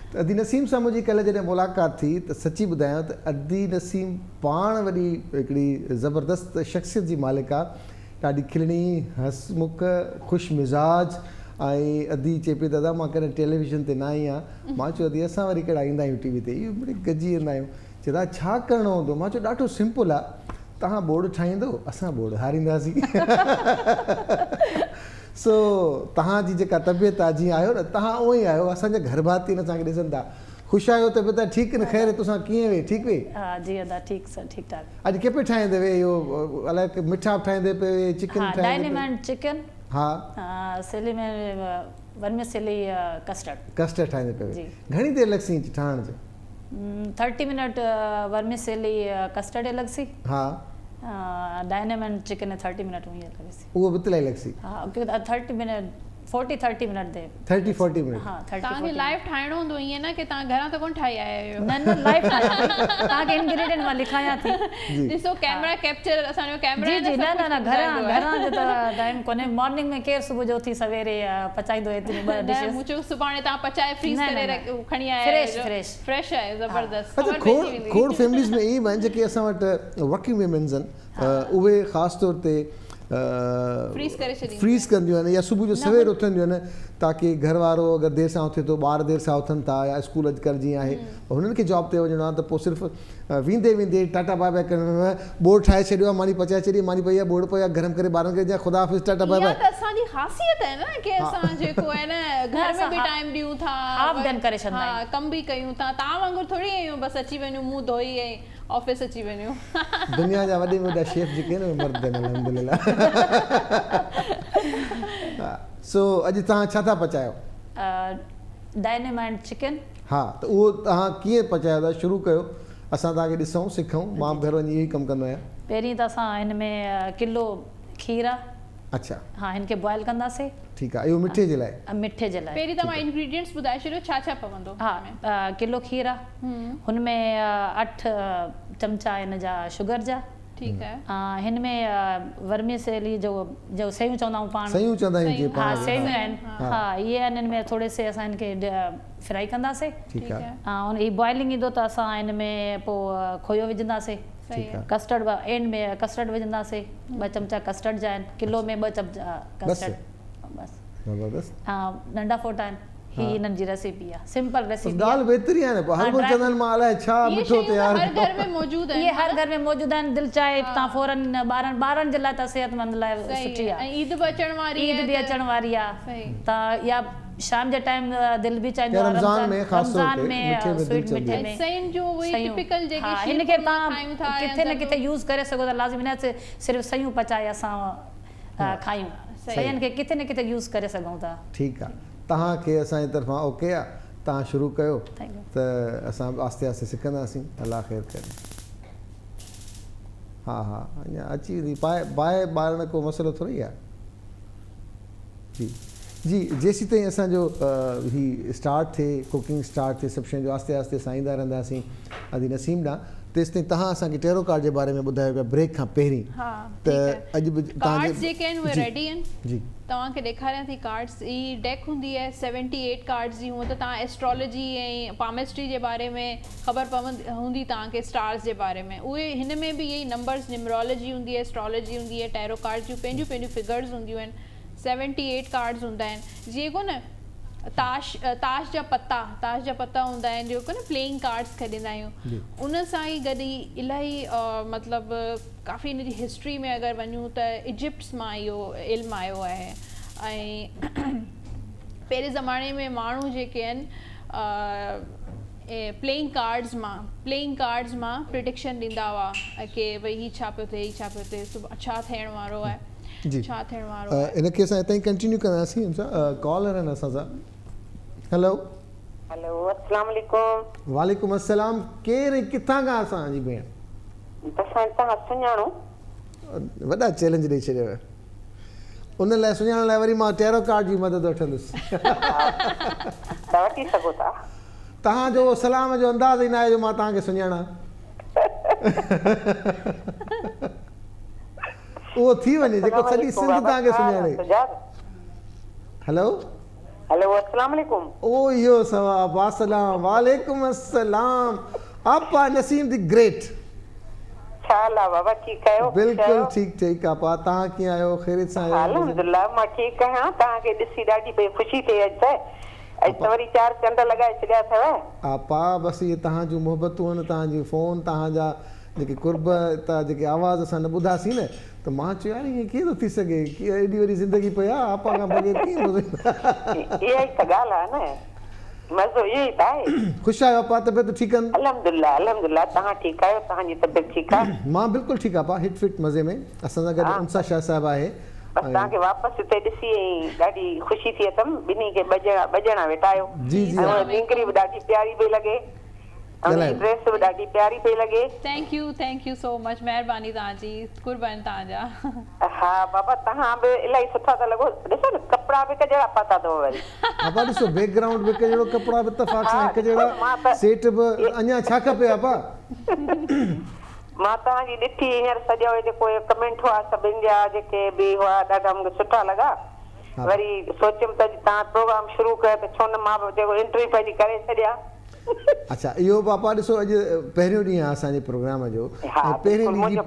Speaker 2: त अदी नसीम सां मुंहिंजी कल्ह जॾहिं मुलाक़ात थी त सची ॿुधायां त अदी नसीम पाण वॾी हिकिड़ी ज़बरदस्त शख़्सियत जी मालिक आहे, ॾाढी खिलणी, हसमुख, ख़ुशि मिज़ाज। ऐं अदी चए पई दादा मां कॾहिं टेलीविज़न ते न आई आहियां। मां चयो अदी असां वरी कहिड़ा ईंदा आहियूं टीवी ते, इहो बड़ी गॾिजी वेंदा आहियूं। चवंदा छा करिणो हूंदो? मां चयो ॾाढो सिंपल आहे, तव्हां बोर्ड ठाहींदो, असां बोर्ड हारींदासीं। सो तव्हांजी जेका तबियत आहे, जीअं आहियो न तव्हां उअं ई आहियो, असांजा घर भाती आहिनि, असांखे ॾिसनि था। ख़ुशि आहियो त बेटा? ठीकु न? ख़ैर तोसां कीअं वे? ठीकु वे?
Speaker 3: हा जी अदा ठीकु सर, ठीकु ठाक।
Speaker 2: अॼु के पे ठाहींदे वे इहो अलाए मिठा ठाहींदे पे चिकन?
Speaker 3: डायनेमैन चिकन।
Speaker 2: हा,
Speaker 3: सेली में वर्मिसेली कस्टर्ड
Speaker 2: ठाहींदे पे। घणी देरि लॻसी ठाहिण जो?
Speaker 3: 30 मिनट वर्मिसेली कस्टर्ड लॻसी।
Speaker 2: हा,
Speaker 3: डायनेमैन चिकन 30 मिनट हुई लॻसी।
Speaker 2: उहो बि तलाई लॻसी?
Speaker 3: हा, 30 मिनट 40-30 मिनट दे
Speaker 2: 30-40 मिनट।
Speaker 3: हाँ,
Speaker 1: तव्हांखे लाइव ठाहिणो हूंदो ईअं न की तव्हां घरां त कोन ठाही आया आहियो?
Speaker 3: न लाइव तव्हांखे इंग्रेडिएंट मां लिखायां थी।
Speaker 1: ॾिसो कैमरा कैप्चर, असांजो कैमरा
Speaker 3: जी जी न घरां जो त टाइम कोन्हे। मॉर्निंग में केरु सुबुह जो उथी सवेरे पचाईंदो एतिरी ॿ डिशेस?
Speaker 1: मूं चयो सुभाणे तव्हां पचाए फ्रीज़ करे खणी आया आहियो। फ्रेश आहे, ज़बरदस्त।
Speaker 2: अच्छा, खोड़ फैमिलीज़ में इहे आहिनि जेके असां वटि वर्किंग वुमेन्स आहिनि, उहे ख़ासि तौर ते फ्रीज़ कंदियूं आहिनि या सुबुह जो सवेर उथंदियूं आहिनि ताकी घर वारो अगरि देरि सां उथे थो, ॿार देरि सां उथनि था, या स्कूल अॼुकल्ह जीअं आहे हुननि खे जॉब ते वञिणो आहे, त पोइ सिर्फ़ु वेंदे टाटा बाय बाय करणु, बोर्ड ठाहे छॾियो आहे, मानी पचाए छॾी, मानी पई आहे, बोर्ड पई आहे, गरम करे ॿारनि खे ॾियां, ख़ुदा हाफ़िज़, टाटा बाय बाय।
Speaker 1: असांजी ख़ासियत आहे न की असां जेको आहे न घर में बि टाइम ॾियूं था,
Speaker 3: हाफ डन करे छॾंदा आहियूं,
Speaker 1: कम बि कयूं था। तव्हां वांगुरु थोरी आहियूं बसि अची वञूं मुंहुं धोई ऐं ऑफिस अची वञूं।
Speaker 2: दुनिया जा वॾे में वॾा शेफ जेके आहिनि उहे मर्द आहिनि, अल्हम्दुलिल्लाह। सो अॼु तव्हां छा था पचायो?
Speaker 3: डायनेमैन चिकन। हा,
Speaker 2: त उहो तव्हां कीअं पचायो था? शुरू कयो, असां तव्हांखे ॾिसूं, सिखूं। मां बि घर वञी इहो ई कमु कंदो आहियां।
Speaker 3: पहिरीं त असां हिन में किलो खीर आहे।
Speaker 2: अच्छा,
Speaker 3: हा, हिन खे बॉइल कंदासीं।
Speaker 2: ठीकु आहे, इहो मिठे जे लाइ?
Speaker 3: मिठे जे लाइ।
Speaker 1: पहिरीं तव्हां इंग्रेडिएंट्स ॿुधाए छॾियो, छा छा पवंदो?
Speaker 3: हा, किलो खीर आहे, हुन में 8 चमचा हिन जा शुगर जा।
Speaker 1: ठीकु आहे।
Speaker 3: हिन में वर्मिसेली जो सयूं चवंदा आहियूं पाण,
Speaker 2: सयूं चवंदा आहियूं,
Speaker 3: हा सयूं आहिनि, हा इहे आहिनि। हिन में थोरे से असां हिन खे फ्राई कंदासीं।
Speaker 2: ठीकु आहे।
Speaker 3: हुन जी बॉइलिंग ईंदो त असां हिन में पोइ खोयो विझंदासीं, कस्टर्ड एंड में कस्टर्ड विझंदासीं। 2 चमचा कस्टर्ड जा आहिनि, किलो में 2 चमचा कस्टर्ड बस। हा, नंढा फोटा आहिनि। ही हिननि जी रेसिपी आहे, सिंपल रेसिपी। दाल
Speaker 2: बेहतरी आहे न, हर कोई चवंदा आहिनि मां अलाए छा मिठो तयार।
Speaker 1: हर घर में मौजूद है,
Speaker 3: ये हर घर में मौजूद आहिनि। दिलि चाहे तव्हां फौरन ॿारनि जे लाइ त सेहतमंद लाइ सुठी आहे।
Speaker 1: ईद बि अचण वारी
Speaker 3: आहे त या शाम जे टाइम दिलि बि चाहींदो आहे रमज़ान में स्वीट मिठे में सयूं जो वही टिपिकल जेके हिन खे तव्हां किथे न किथे यूज़ करे सघो था। लाज़मी न सिर्फ़ु सयूं पचाए असां खायूं, सयुनि खे किथे न किथे यूज़ करे सघूं था।
Speaker 2: ठीकु आहे, तव्हांखे असांजी तरफ़ां ओके आहे, तव्हां शुरू कयो त असां आस्ते आस्ते सिखंदासीं। अलाह ख़ैर करे। हा हा, अञा अची वेंदी, बाहि ॿारण को मसइलो थोरी आहे। जी जी, जेसीं ताईं असांजो ही स्टार्ट थिए, कुकिंग स्टार्ट थिए, सभु शयुनि जो आस्ते आस्ते असां ईंदा रहंदासीं अदी नसीम ॾांहुं। तेसिताईं तव्हां असांखे टेरो कार्ड जे बारे में ॿुधायो पिया ब्रेक खां पहिरीं त अॼु बि
Speaker 1: कार्ड्स जेके आहिनि उहे रेडी आहिनि
Speaker 2: जी
Speaker 1: तव्हांखे ॾेखारियां थी कार्ड्स ई डेक हूंदी आहे 78 कार्ड्स जी हूअं त तव्हां एस्ट्रोलॉजी ऐं पामिस्ट्री जे बारे में ख़बर हूंदी तव्हांखे स्टार्स जे बारे में उहे हिन में बि इहे नंबर्स न्यूमरोलॉजी हूंदी आहे एस्ट्रोलॉजी हूंदी आहे टेरो कार्ड्स जूं पंहिंजूं पंहिंजूं फिगर्स हूंदियूं आहिनि 78 कार्ड्स हूंदा आहिनि जीअं को न ताश जा पत्ता हूंदा आहिनि जेको न प्लेइंग कार्ड्स खेॾंदा आहियूं उन सां ई गॾु ई इलाही मतिलबु काफ़ी हिन जी हिस्ट्री में अगरि वञूं त इजिप्ट्स मां इहो इल्मु आयो आहे ऐं पहिरें ज़माने में माण्हू जेके आहिनि प्लेइंग कार्ड्स मां प्रिडिक्शन ॾींदा हुआ की भई हीअ छा पियो थिए छा थियण वारो आहे छा थियण वारो आहे
Speaker 2: इनखे असां हितां ई कंटिन्यू कंदासीं कॉलर आहिनि असां सां हेलो
Speaker 4: अस्सलाम वालेकुम
Speaker 2: वालेकुम अस्सलाम केरु किथां खां असांजी भेण वॾा चैलेंज ॾेई छॾियव उन लाइ सुञाणण लाइ वरी मां टेरो कार्ड जी मदद वठंदुसि तव्हांजो सलाम जो अंदाज़ ई न आहे जो मां तव्हांखे सुञाणा उहो थी वञे जेको सॼी सिंध तव्हांखे सुञाणे हेलो
Speaker 4: अस्सलाम वालेकुम
Speaker 2: ओ इहो सवाब वासलाम वालेकुम अस्सलाम आपा नसीम दी ग्रेट
Speaker 4: छाला बाबा ठीक आयो
Speaker 2: बिल्कुल ठीक आपा तव्हां कीअं आहियो ख़ैरियत सां आहियो
Speaker 4: अल्हम्दुलिल्लाह मां ठीक आहियां तव्हांखे ॾिसी ॾाढी ख़ुशी थिए अॼु त वरी 4 चंड लॻाए छॾिया अथव
Speaker 2: आपा बसि इहे तव्हांजूं मोहबतूं आहिनि तव्हांजी फ़ोन तव्हांजा जेके कुर्ब हितां जेके आवाज़ असां न ॿुधासीं न त मां चयो यार ईअं कीअं थो थी सघे कीअं एॾी वॾी ज़िंदगी पई आहे आपा खां बग़ैर कीअं
Speaker 4: इहा ई त ॻाल्हि आहे न मज़ो इहो ई त आहे
Speaker 2: ख़ुशि आहियो आपा तबियत ठीकु आहिनि
Speaker 4: अल्हम्दुलिल्लाह तव्हां ठीकु आहियो तव्हांजी तबियत ठीकु आहे
Speaker 2: मां बिल्कुलु ठीकु आपा हिट फिट मज़े में असां सां गॾु उनसा शाह साहिबु आहे
Speaker 4: तव्हांखे वापसि हिते ॾिसी ॾाढी ख़ुशी थी अथमि ॿिन्ही खे ॿजणा वेठा आहियो
Speaker 2: जी
Speaker 4: निकिरी बि ॾाढी प्यारी पई लॻे ड्रेस बि ॾाढी प्यारी पई लॻे
Speaker 1: थैंक यू सो मच महिरबानी तव्हांजी कुर्बान तव्हांजा
Speaker 4: हा बाबा तव्हां बि इलाही सुठा था लॻो ॾिसो न कपिड़ा बि कहिड़ा पाता अथव वरी
Speaker 2: आपा ॾिसो बैकग्राउंड बि कहिड़ो कपिड़ा बि इत्तेफ़ाक़ सां हिकु जहिड़ा सेट बि अञा छा खपे आपा
Speaker 4: मां तव्हांजी ॾिठी हींअर सॼो जेको कमेंट हुआ सभिनि जा जेके बि हुआ ॾाढा मूंखे सुठा लॻा वरी सोचियमि त तव्हां प्रोग्राम शुरू कयो त छो न मां बि जेको इंटरव्यू पंहिंजी करे छॾियां
Speaker 2: अच्छा इहो पापा ॾिसो अॼु पहिरियों ॾींहुं आहे असांजे प्रोग्राम जो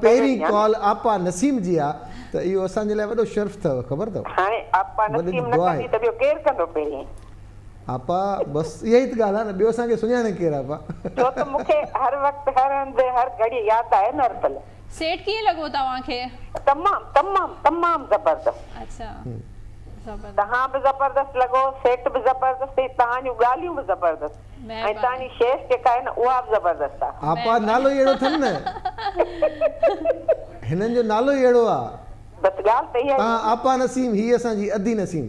Speaker 2: पहिरीं कॉल आपा नसीम जी आहे त इहो असांजे लाइ वॾो शर्फ़ अथव ख़बर अथव
Speaker 4: हाणे आपा नसीम न कंदी त ॿियो केरु कंदो पहिरीं
Speaker 2: आपा बसि इहा ई त ॻाल्हि आहे न ॿियो असांखे सुञाणे केरु आपा
Speaker 4: छो त मूंखे हर वक़्तु हर हंधि हर घड़ी यादि आहे न हर पल
Speaker 1: सेट कीअं लॻो तव्हांखे
Speaker 4: तमामु ज़बरदस्त
Speaker 1: अच्छा
Speaker 4: तव्हां बि ज़बरदस्त लॻो सेट बि ज़बरदस्त तव्हांजूं ॻाल्हियूं बि ज़बरदस्त ऐं तव्हांजी शेफ जेका आहे न उहा बि ज़बरदस्त आहे
Speaker 2: आपा नालो ई अहिड़ो अथनि न हिननि जो नालो ई अहिड़ो आहे
Speaker 4: बसि ॻाल्हि त इहा
Speaker 2: तव्हां आपा नसीम हीअ असांजी अदी नसीम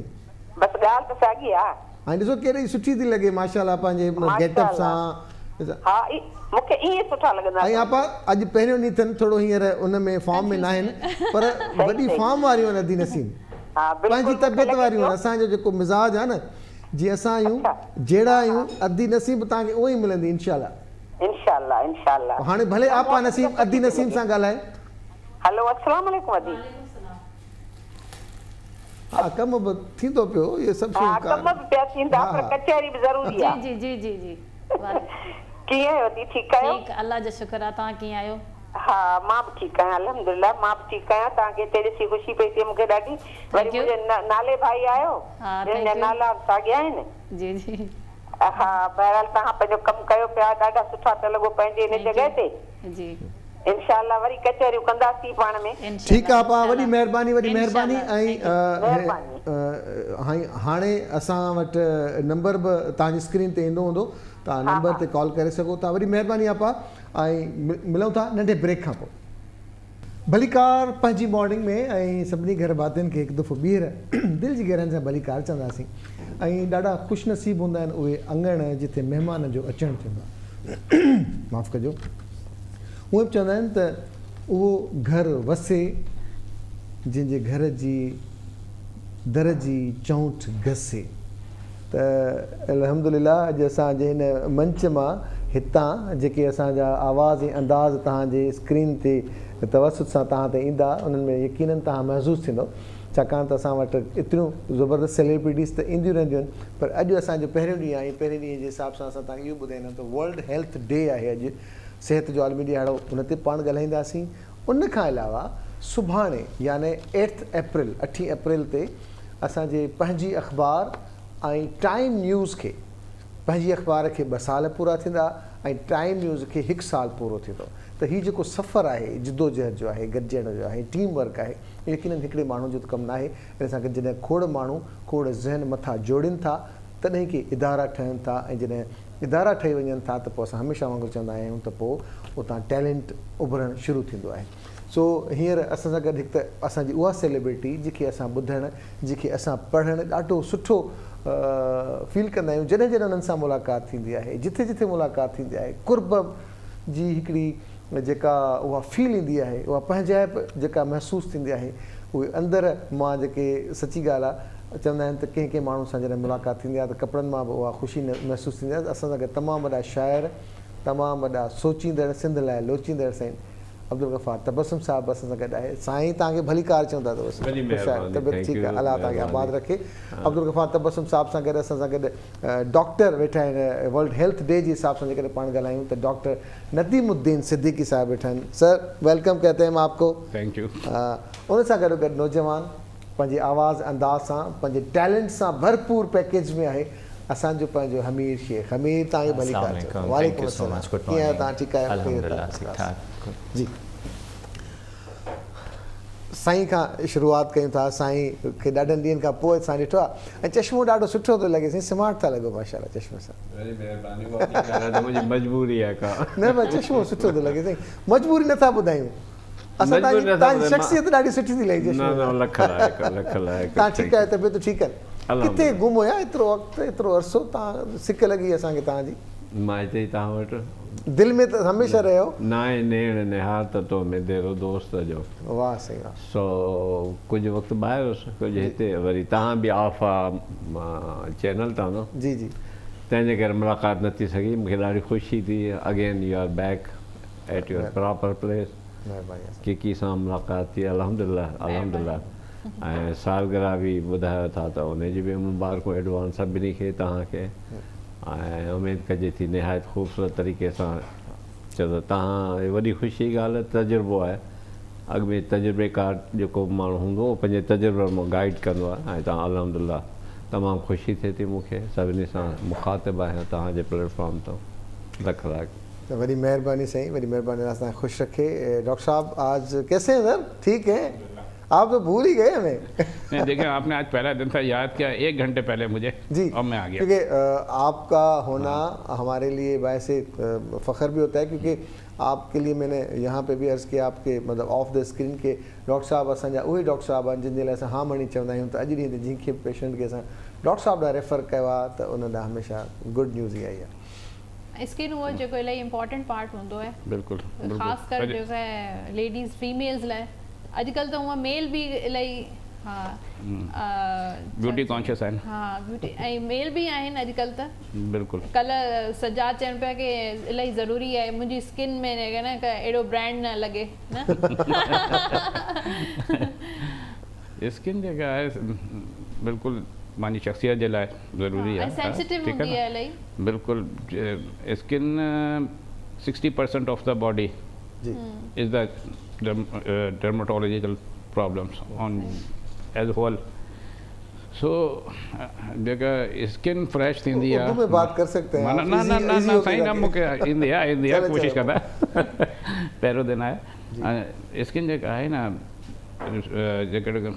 Speaker 4: बसि ॻाल्हि त साॻी आहे
Speaker 2: ऐं ॾिसो केॾी सुठी थी लॻे माशाल्लाह पंहिंजे गेटअप सां
Speaker 4: हा मूंखे ईअं सुठा लॻंदा
Speaker 2: ऐं आपा अॼु पहिरियों ॾींहुं अथनि थोरो हींअर उन में फॉर्म में न आहिनि पर वॾी फॉर्म वारियूं आहिनि अदी नसीम पंहिंजी तबियत वारियूं आहिनि असांजो जेको मिज़ाज आहे न जीअं असां आहियूं जहिड़ा आहियूं अदी नसीम तव्हांखे उहो ई मिलंदी इंशाल्लाह हाणे भले आपा नसीम अदी नसीम सां ॻाल्हाए
Speaker 4: हेलो अस्सलाम वालेकुम अदी
Speaker 2: हा कम बि थींदो पियो इहे सभु
Speaker 4: कम बि पिया थींदा पर कचहरी बि ज़रूरी आहे
Speaker 3: जी
Speaker 4: कीअं आहियो अदी ठीकु आहियो
Speaker 3: ठीकु अल्लाह जो शुक्र आहे तव्हां कीअं आहियो
Speaker 4: हा मां बि ठीकु आहियां अल्हम्दुलिल्लाह मां बि ठीकु आहियां तव्हांखे हिते ॾिसी ख़ुशी पई थिए मूंखे ॾाढी वरी मुंहिंजे नाले भाई आहियो जंहिंजा नाला साॻिया आहिनि
Speaker 3: जी
Speaker 4: हा बहरहाल तव्हां पंहिंजो कमु कयो पिया ॾाढा सुठा त लॻो पंहिंजे हिन जॻह ते
Speaker 3: जी
Speaker 4: इंशाल्लाह वरी कचहरियूं कंदासीं पाण में
Speaker 2: ठीकु आहे पा वॾी महिरबानी ऐं हाणे असां वटि नंबर बि तव्हांजी स्क्रीन ते ईंदो हूंदो तव्हां नंबर ते कॉल करे सघो था वॾी महिरबानी आहे पा ऐं मिलूं था नंढे ब्रेक खां पोइ भलीकार पंहिंजी मॉर्निंग में ऐं सभिनी घर भातियुनि खे हिकु दफ़ो ॿीहर दिलि जी गहराइनि सां भलीकार चवंदासीं ऐं ॾाढा ख़ुशनसीब हूंदा आहिनि उहे अंगण जिथे महिमान जो अचणु थींदो आहे माफ़ु कजो उहे बि चवंदा आहिनि त उहो घरु वसे जंहिंजे घर जी दर जी चौंठ घसे त अल्हम्दुलिल्लाह अॼु असांजे हिन मंच मां हितां जेके असांजा आवाज़ ऐं अंदाज़ तव्हांजे स्क्रीन ते तवसुत सां तव्हां ते ईंदा उन्हनि में यकीनन तव्हां महसूसु थींदो, छाकाणि त असां वटि एतिरियूं ज़बरदस्त सेलिब्रिटीज़ त ईंदियूं रहंदियूं आहिनि, पर अॼु असांजो पहिरियों ॾींहुं आहे। पहिरें ॾींहं जे हिसाब सां असां तव्हांखे इहो ॿुधाईंदा त वर्ल्ड हेल्थ डे आहे अॼु, सिहत जो आलमी ॾियारो, उन ते पाण ॻाल्हाईंदासीं। उन खां अलावा सुभाणे याने 8 अप्रैल 8 अप्रैल ते असांजे पंहिंजी अख़बार ऐं टाइम न्यूज़ खे, पंहिंजी अख़बार खे 2 साल पूरा थींदा ऐं टाइम न्यूज़ खे 1 साल पूरो थींदो। त हीउ जेको सफ़रु आहे जिदोजहद जो आहे, गॾिजण जो आहे, टीम वर्क आहे, यकीनन हिकिड़े माण्हू जो त कमु न आहे। इन सां गॾु जॾहिं खोड़ माण्हू खोड़ ज़हन मथां जोड़नि था तॾहिं की इदारा ठहनि था, ऐं जॾहिं इदारा ठही वञनि था त पोइ असां हमेशह वांगुरु चवंदा आहियूं त पोइ उतां टैलेंट उभरणु शुरू थींदो आहे। सो हींअर असां सां गॾु हिकु त असांजी उहा सेलिब्रिटी जेके असां ॿुधणु, जेके असां पढ़णु ॾाढो सुठो फील कंदा आहियूं जॾहिं जॾहिं उन्हनि सां मुलाक़ात थींदी आहे, जिथे जिथे मुलाक़ात थींदी आहे, कुर्ब जी हिकिड़ी जेका उहा फील ईंदी आहे, उहा पंहिंजाइप जेका महसूसु थींदी आहे, उहे अंदरि मां जेके सची ॻाल्हि आहे चवंदा आहिनि त कंहिं कंहिं माण्हू सां जॾहिं मुलाक़ात थींदी आहे त कपिड़नि मां बि उहा ख़ुशी महसूसु थींदी आहे। असां सां गॾु तमामु वॾा शाइर, तमामु वॾा सोचींदड़, सिंध लाइ लोचींदड़ साईं अब्दुल गफ़ार तबस्सुम साहिबु असां सां गॾु आहे। साईं तव्हांखे भली कार चवंदा अथव, तबियत ठीकु आहे, अलाह तव्हांखे आबाद रखे। अब्दुल गफ़ार तबस्सुम साहिब सां गॾु असां सां गॾु डॉक्टर वेठा आहिनि, वर्ल्ड हेल्थ डे जे हिसाब सां जेकॾहिं पाण ॻाल्हायूं त डॉक्टर नदीमुद्दीन सिद्दीकी साहिब वेठा आहिनि। सर वेलकम कहते हैं आपको।
Speaker 5: Thank U.
Speaker 2: उन सां गॾो गॾु नौजवान पंहिंजे आवाज़ अंदाज़ सां, पंहिंजे टैलेंट सां भरपूर पैकेज में आहे असांजो पंहिंजो हमीर शेख। हमीर तव्हांखे भली कार चओ। वालेकुम अस्सलाम, कीअं तव्हां ठीकु आहियो? जी साईं खां शुरूआत कयूं था। साईं खे ॾाढनि ॾींहंनि खां पोइ असां ॾिठो आहे ऐं चश्मो ॾाढो सुठो थो लॻे, साईं स्मार्ट था लॻो माशाल्लाह चश्मे सां।
Speaker 5: मजबूरी आहे का
Speaker 2: न पर चश्मो सुठो थो लॻे साईं, मजबूरी नथा ॿुधायूं असां, तव्हांजी शख़्सियत ॾाढी सुठी थी लॻी। तव्हां ठीकु आहे, तबियत ठीकु आहे? किथे गुम हुया एतिरो वक़्तु, एतिरो अरसो तव्हां सिक लॻी असांखे तव्हांजी?
Speaker 5: मां हिते ई तव्हां वटि
Speaker 2: दिलि में त हमेशह रहियो।
Speaker 5: नाए नेण निहार त तो में देरो दोस्त जो।
Speaker 2: वाह साईं वाह।
Speaker 5: सो कुझु वक़्तु ॿाहिरि हुउसि, कुझु हिते, वरी तव्हां बि ऑफ आहे चैनल तां न।
Speaker 2: जी जी।
Speaker 5: तंहिंजे करे मुलाक़ात न थी सघी। मूंखे ॾाढी ख़ुशी थी again you are back at your proper place. किकी सां मुलाक़ात थी, अल्हम्दुलिल्लाह अल्हम्दुलिल्लाह। ऐं सालगिरह बि ॿुधायो था त उनजी बि मुबारकूं एडवांस सभिनी खे तव्हांखे। ऐं उमेदु कजे थी निहायत ख़ूबसूरत तरीक़े सां चओ त तव्हां वॾी ख़ुशी ॻाल्हि तजुर्बो आहे। अॻु में तजुर्बेकार जेको माण्हू हूंदो उहो पंहिंजे तजुर्बे मां गाइड कंदो आहे, ऐं तव्हां अल्हम्दुलिल्लाह तमामु ख़ुशी थिए थी मूंखे सभिनी सां मुखातिब आहियां तव्हांजे प्लेटफॉर्म तां। लख लाख
Speaker 2: बड़ी मेहरबानी साईं, बड़ी मेहरबानी, अल्लाह खुश रखे। डॉक्टर साहब आज कैसे हैं सर? ठीक है? आप तो भूल ही गए हमें।
Speaker 5: नहीं देखिए, आपने आज पहला दिन था, याद किया 1 घंटे पहले मुझे जी, और मैं आ गया।
Speaker 2: क्योंकि आपका होना हमारे लिए वैसे फ़ख्र भी होता है, क्योंकि आपके लिए मैंने यहाँ पे भी अर्ज़ किया आपके मतलब ऑफ द स्क्रीन के डॉक्टर साहब असांजा उहे डॉक्टर साहब आहिनि जिन जे लाइ असां हा मणी चवंदा आहियूं। त अॼु ॾींहं ते जंहिंखे पेशेंट खे असां डॉक्टर साहब ॾांहुं रेफर कयो आहे त उन ॾांहुं हमेशह गुड न्यूज़ ई आई आहे।
Speaker 1: स्किन उहो जेको इलाही इम्पोर्टेंट पार्ट हूंदो आहे,
Speaker 5: बिल्कुलु
Speaker 1: ख़ासि कर जेको आहे लेडीज़ फीमेल्स लाइ। अॼुकल्ह त उहा मेल बि इलाही
Speaker 5: ब्यूटी कॉन्शियस आहिनि।
Speaker 1: हा ब्यूटी ऐं मेल बि आहिनि अॼुकल्ह त।
Speaker 5: बिल्कुलु।
Speaker 1: कल्ह सजाद चवनि पिया की इलाही ज़रूरी आहे मुंहिंजी स्किन में न अहिड़ो ब्रांड न लॻे न।
Speaker 5: स्किन जेका आहे बिल्कुलु मांजी शख़्सियत जे लाइ ज़रूरी आहे,
Speaker 1: सेंसिटिव हूंदी आहे इलाही।
Speaker 5: बिल्कुलु। Skin 60% of the body is the dermatological problems on as a whole. So जेका स्किन फ्रेश थींदी आहे।
Speaker 2: उर्दू में बात कर सकते हैं?
Speaker 5: ना साईं ना मूंखे ईंदी आहे कोशिशि कंदा। पहिरियों दिन आहे स्किन जेका आहे न, जेकॾहिं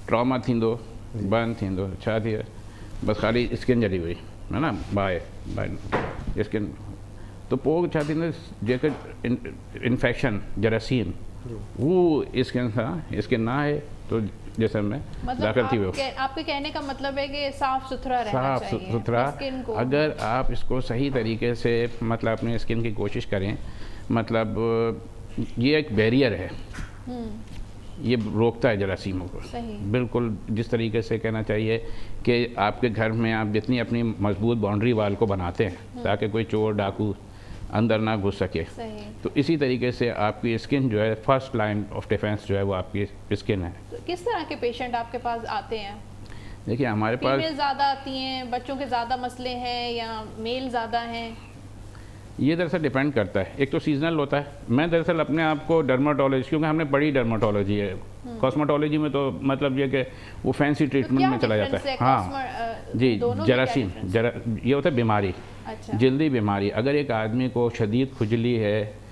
Speaker 5: ट्रॉमा थींदो, बर्न थींदो, छा थी बसि ख़ाली स्किन जड़ी हुई है न, बाय स्किन। तो पोइ छा थींदो, जेके इन्फेक्शन जरासीम वो स्किन ना है तो जिस्म में दाखिल थी।
Speaker 1: आपके कहने का मतलब है कि साफ सुथरा रहना चाहिए,
Speaker 5: साफ सुथरा। अगर आप इसको सही तरीके से मतलब अपने स्किन की कोशिश करें, मतलब ये एक बैरियर है
Speaker 6: ये रोकता है जरासीमों को। बिल्कुल जिस तरीके से कहना चाहिए कि आपके घर में आप जितनी अपनी मजबूत बाउंड्री वाल को बनाते हैं ताकि कोई चोर डाकू अंदर ना घुस सके, तो इसी तरीके से आपकी स्किन जो है फर्स्ट लाइन ऑफ डिफेंस जो है वो आपकी स्किन है।
Speaker 1: तो किस तरह के पेशेंट आपके पास आते हैं?
Speaker 6: देखिए हमारे पास
Speaker 1: फीमेल ज़्यादा आती हैं, बच्चों के ज़्यादा मसले हैं या मेल ज़्यादा हैं?
Speaker 6: ये दरअसल डिपेंड करता है, एक तो सीजनल होता है। मैं दरअसल अपने आप को डर्माटोलॉजी, क्योंकि हमने पढ़ी डर्माटोलॉजी है, कॉस्मेटोलॉजी में तो मतलब ये कि वो फैंसी ट्रीटमेंट में चला जाता है। हाँ जी, जरासीम ये होता है बीमारी, जल्दी बीमारी। अगर एक आदमी को शदीद खुजली है,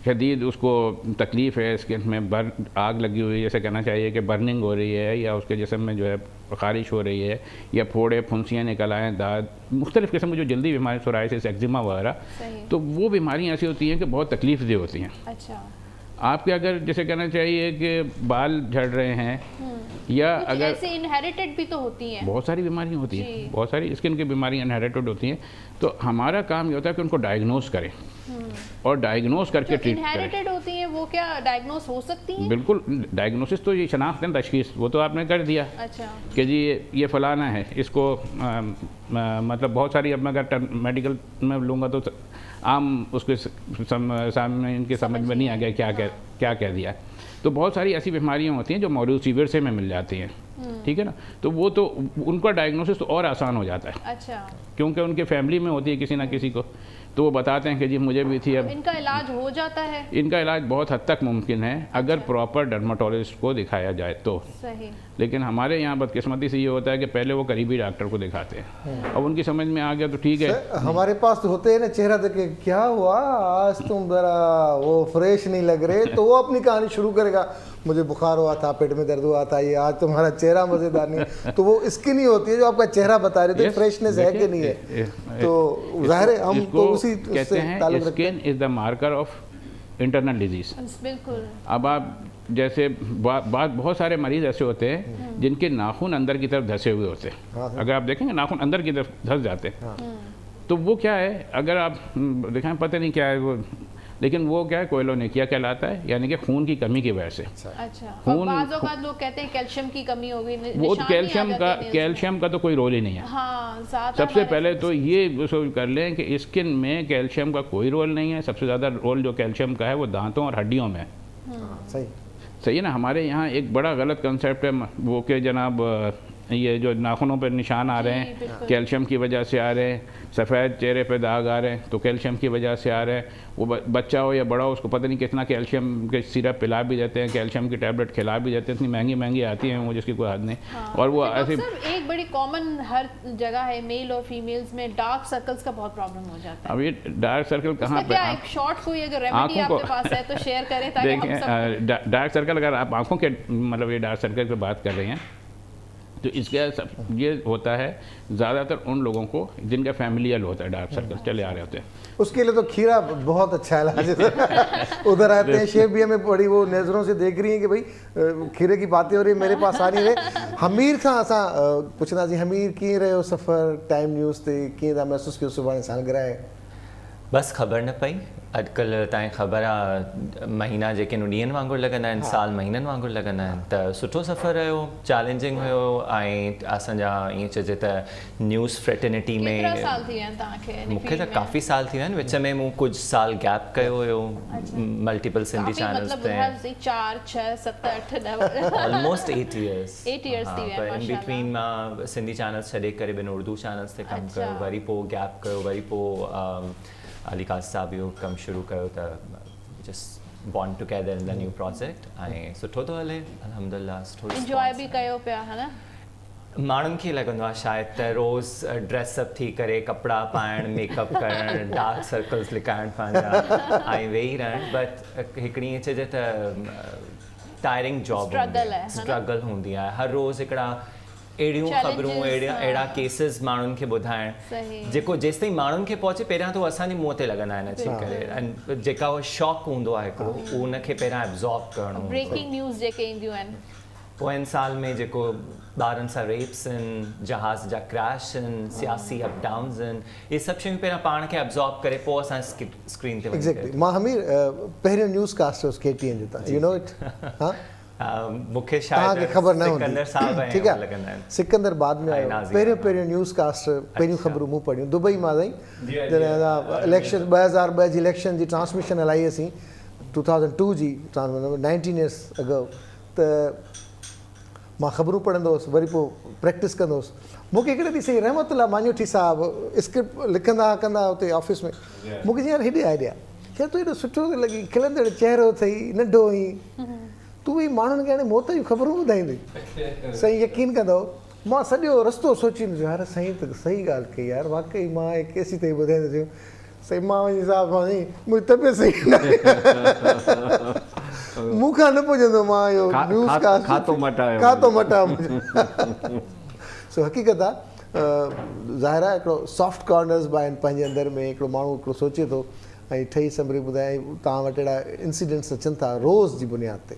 Speaker 6: शदीद उसको तकलीफ़ है, स्किन में आग लगी हुई है, जैसे कहना चाहिए कि बर्निंग हो रही है, या उसके जिस्म में जो है ख़ारिश हो रही है, या फोड़े फुंसियाँ निकल आएँ, दाद, मुख्तलिफ़ किस्म की जो जल्दी बीमारी, सोराइसिस, एक्जिमा वगैरह, तो वो बीमारियाँ ऐसी होती हैं कि बहुत तकलीफ़ दे होती हैं।
Speaker 1: अच्छा।
Speaker 6: आपके अगर जैसे कहना चाहिए कि बाल झड़ रहे हैं, या अगर
Speaker 1: ऐसे इनहेरिटेड भी तो होती हैं,
Speaker 6: बहुत सारी बीमारियाँ होती हैं, बहुत सारी स्किन की बीमारियाँ इनहेरिटेड होती हैं, तो हमारा काम ये होता है कि उनको डायग्नोस करें और डायग्नोस करके ट्रीट करें।
Speaker 1: इनहेरिटेड होती हैं वो क्या डायग्नोस हो सकती हैं?
Speaker 6: बिल्कुल, डायग्नोसिस तो ये शनाख्त है, तशखीस वो तो आपने कर दिया।
Speaker 1: अच्छा। कि
Speaker 6: जी ये फलाना है, इसको मतलब बहुत सारी, अब मैं अगर मेडिकल में लूँगा तो आम उसके सामने इनके समझ में नहीं आ गया क्या कह दिया। तो बहुत सारी ऐसी बीमारियां होती हैं जो मौलूद सीवियर से में मिल जाती हैं, ठीक है ना, तो वो तो उनका डायग्नोसिस तो और आसान हो जाता है।
Speaker 1: अच्छा।
Speaker 6: क्योंकि उनके फैमिली में होती है किसी ना किसी को, तो वो बताते हैं कि जी मुझे भी थी। अब
Speaker 1: इनका इलाज हो जाता है?
Speaker 6: इनका इलाज बहुत हद तक मुमकिन है अगर प्रॉपर डर्माटोलॉजिस्ट को दिखाया जाए तो।
Speaker 1: सही।
Speaker 6: लेकिन हमारे यहाँ बदकिस्मती से ये होता है कि पहले वो करीबी डॉक्टर को दिखाते हैं, अब उनकी समझ में आ गया तो ठीक है।
Speaker 2: हमारे पास तो होते हैं ना, चेहरा देखे क्या हुआ आज तुम जरा वो फ्रेश नहीं लग रहे, तो वो अपनी कहानी शुरू करेगा, मुझे बुखार हुआ था, पेट में दर्द हुआ था, ये आज तुम्हारा चेहरा मजेदार नहीं है। तो वो स्किन ही होती है जो आपका चेहरा बता रहे थे फ्रेशनेस है कि नहीं है। तो जाहिर है हम तो उसी
Speaker 6: कहते हैं skin is the marker of internal disease.
Speaker 1: बिल्कुल।
Speaker 6: अब आप जैसे बहुत सारे मरीज ऐसे होते हैं जिनके नाखून अंदर की तरफ धंसे हुए होते हैं। अगर आप देखेंगे नाखून अंदर की तरफ धंस जाते हैं, तो वो क्या है, अगर आप देखें पता नहीं क्या है वो, लेकिन वो क्या है, कोयलोनिकिया कहलाता है, यानी कि खून की कमी की वजह से।
Speaker 1: अच्छा। खून लोग कहते हैं कैल्शियम की कमी हो गई,
Speaker 6: वो कैल्शियम का तो कोई रोल ही नहीं है।
Speaker 1: हाँ,
Speaker 6: सबसे पहले तो ये सोच कर लें कि स्किन में कैल्शियम का कोई रोल नहीं है। सबसे ज़्यादा रोल जो कैल्शियम का है वो दांतों और हड्डियों में है। सही है ना। हमारे यहाँ एक बड़ा गलत कंसेप्ट है वो कि जनाब ये जो नाखूनों पर निशान आ रहे हैं कैल्शियम की वजह से आ रहे हैं, सफ़ेद चेहरे पे दाग आ रहे हैं तो कैल्शियम की वजह से आ रहे हैं। वो बच्चा हो या बड़ा हो उसको पता नहीं कितना कैल्शियम के सिरप पिला भी देते हैं, कैल्शियम की टैबलेट खिला भी देते हैं, इतनी महंगी महंगी आती हैं वो जिसकी कोई हद नहीं।
Speaker 1: हाँ।
Speaker 6: और वो ऐसे
Speaker 1: एक बड़ी कॉमन हर जगह है, मेल और फीमेल्स में डार्क सर्कल्स का बहुत प्रॉब्लम हो जाता है।
Speaker 6: अब ये डार्क सर्कल कहाँ पे,
Speaker 1: एक शॉर्ट कोई अगर रेमेडी आपके पास है तो शेयर करें ताकि हम सब।
Speaker 6: डार्क सर्कल अगर आप आंखों के मतलब ये डार्क सर्कल की बात कर रहे हैं तो इसके ये होता है ज़्यादातर उन लोगों को जिनका फैमिलियल होता है डार्क सर्कल चले आ रहे होते हैं।
Speaker 2: उसके लिए तो खीरा बहुत अच्छा इलाज है। उधर आते हैं शेफ भी हमें बड़ी वो नज़रों से देख रही हैं कि भाई खीरे की बातें हो रही है, मेरे पास आ नहीं रहे। हमीर खां असां पुछंदा जी, हमीर कीअं रहियो सफ़र टाइम न्यूज़ ते, कीअं था महसूस कयो सुभाणे सालगिरह आहे?
Speaker 7: बस ख़बर न पई। अॼुकल्ह तव्हांखे ख़बर आहे महीना जेके ॾींहंनि वांगुरु लॻंदा आहिनि, साल महीननि वांगुरु लॻंदा आहिनि। त सुठो सफ़र रहियो, चैलेंजिंग हुयो। ऐं असांजा ईअं चइजे त न्यूज़ फ्रेटर्निटी में मूंखे त काफ़ी साल थी विया आहिनि। विच में मूं कुझु साल गैप कयो हुयो मल्टीपल सिंधी चैनल्स ते।
Speaker 1: 4, 6, 7, 8, 9
Speaker 7: ऑलमोस्ट 8 years।
Speaker 1: इन
Speaker 7: बिटवीन मां सिंधी चैनल्स छॾे करे ॿिनि उर्दू चैनल्स ते कमु कयो, वरी पोइ गैप कयो, वरी पोइ अली काज़ साहब इहो कमु शुरू कयो त just bond together in the new project. ऐं सुठो थो हले अल्हम्दुलिल्लाह। सुठो
Speaker 1: एंजॉय बि कयो पिया है ना।
Speaker 7: माण्हुनि खे लॻंदो आहे शायदि त रोज़ ड्रेसअप थी करे कपिड़ा पाइणु, मेकअप करणु, डार्क सर्कल्स लिकाइणु पंहिंजा ऐं वेही रहणु, बट हिकिड़ी ईअं चइजे त टायरिंग जॉब, स्ट्रगल हूंदी आहे। हर रोज़ हिकिड़ा अहिड़ियूं ख़बरूं, अहिड़ा केसिस माण्हुनि खे ॿुधाइणु जेको जेसि ताईं माण्हुनि खे पहुचे पहिरियां तो असांजे मुंहं ते लॻंदा आहिनि अची करे। ऐं जेका उहो शॉक हूंदो आहे हिकिड़ो, उनखे पहिरियां एब्ज़ॉर्ब करणो।
Speaker 1: ब्रेकिंग न्यूज़ जेके ईंदियूं आहिनि
Speaker 7: पोइ साल में जेको ॿारनि सां रेप्स आहिनि, जहाज़ जा क्रैश आहिनि, सियासी अप डाउन्स आहिनि, इहे सभु शयूं पहिरियां पाण खे एब्ज़ॉर्ब करे पोइ असां स्क्रीन ते।
Speaker 2: एग्ज़ैक्टली। मां हमीर पहिरियों न्यूज़ कास्टर KTN जो था, यू नो इट? हाँ
Speaker 7: मूंखे शायदि
Speaker 2: ख़बर न
Speaker 7: सिकंदर साहब ऐं
Speaker 2: ठीकु
Speaker 7: लॻंदा
Speaker 2: आहे
Speaker 7: आहिनि।
Speaker 2: सिकंदर बाद में आयो पहिरियों न्यूज़ कास्ट पहिरियों ख़बरूं मूं पढ़ियूं दुबई मां साईं जॾहिं इलेक्शन 2002 जी इलेक्शन जी ट्रांसमिशन हलाई असीं 2002 जी 19 years अगो त मां ख़बरूं पढ़ंदो हुउसि वरी पोइ प्रैक्टिस कंदो हुउसि मूंखे हिकिड़े ॾींहुं साईं रहमतुल्लाह मांजोठी साहिबु स्क्रिप्ट लिखंदा कंदा हुते ऑफिस में मूंखे यार हेॾे आइडिया यार तूं हेॾो सुठो थो लॻी खिलंदड़ चहिरो अथई नंढो हुई तूं बि माण्हुनि खे हाणे मौत जूं ख़बरूं ॿुधाईंदी साईं यकीन कंदो मां सॼो रस्तो सोचींदुसि यार साईं त सही ॻाल्हि कई यार वाक़ई मां केसी ताईं ॿुधाईंदुसि साईं मां वञी साहिबु साईं मुंहिंजी तबियत सही न मूंखां न पुॼंदो मां इहो न्यूज़ कास्ट खातो मटायो सो हक़ीक़त आहे ज़ाहिर आहे हिकिड़ो सॉफ्ट कॉर्नर्स बि आहिनि पंहिंजे अंदरि में हिकिड़ो माण्हू हिकिड़ो सोचे थो ऐं ठही संभरी ॿुधाए तव्हां वटि अहिड़ा इंसिडेंट्स अचनि था रोज़ जी बुनियाद ते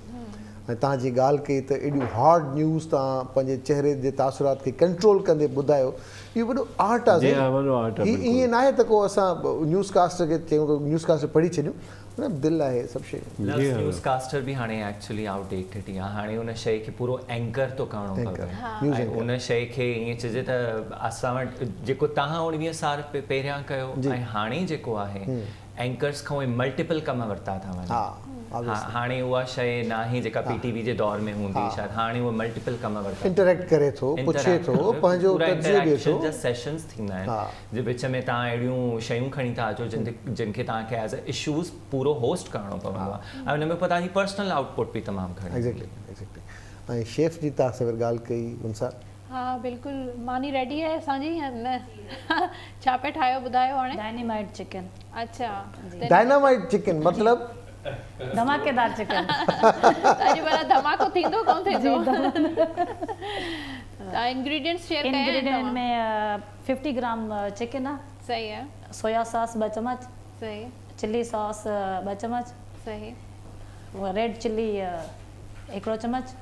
Speaker 2: ऐं तव्हांजी ॻाल्हि कई त एॾियूं हार्ड न्यूज़ तव्हां पंहिंजे चहिरे जे तासुरात खे कंट्रोल कंदे ॿुधायो इहो वॾो आर्ट आहे ईअं न आहे त को असां न्यूज़ कास्टर खे चयूं त न्यूज़ कास्टर पढ़ी छॾियूं न दिलि आहे सभु शयूं
Speaker 7: न्यूज़ कास्टर बि हाणे एक्चुअली आउटडेटेड ई आहे हाणे उन शइ खे पूरो एंकर थो करिणो पवे ऐं उन शइ खे ईअं चइजे त असां वटि जेको तव्हां 19 साल पहिरियां कयो ऐं हाणे जेको आहे एंकर्स खां उहे मल्टीपल कम वरिता था वञनि हाणे उहा शइ न ई जेका पीटीवी जे दौर में हूंदी शायदि हाणे उहे मल्टीपल कम वरिता
Speaker 2: इंटरेक्ट करे थो पुछे थो पंहिंजो
Speaker 7: इंटरेक्शन जा सेशंस थींदा आहिनि जे विच में तव्हां अहिड़ियूं शयूं खणी था अचो जिनखे तव्हांखे एज़ अ इशूज़ पूरो होस्ट करिणो पवंदो आहे ऐं हुन में पोइ तव्हांजी पर्सनल आउटपुट बि तमामु घणी
Speaker 2: एक्ज़ैक्टली ऐं शेफ जी तव्हां सां ॻाल्हि कई हुन सां
Speaker 1: हा बिल्कुलु मानी रेडी आहे असांजी न छा पे ठाहियो ॿुधायो हाणे
Speaker 3: डायनामाइट चिकन
Speaker 1: अच्छा
Speaker 2: डायनामाइट चिकन मतिलब
Speaker 3: धमाकेदार चिकन
Speaker 1: अॼु भला धमाको थींदो कोन थींदो इंग्रेडिएंट्स शेयर कया
Speaker 3: इंग्रेडिएंट में 50 ग्राम चिकन आहे
Speaker 1: सही है
Speaker 3: सोया सॉस 2 चम्मच
Speaker 1: सही
Speaker 3: चिली सॉस 2 चम्मच
Speaker 1: सही
Speaker 3: रेड चिली 1 चम्मच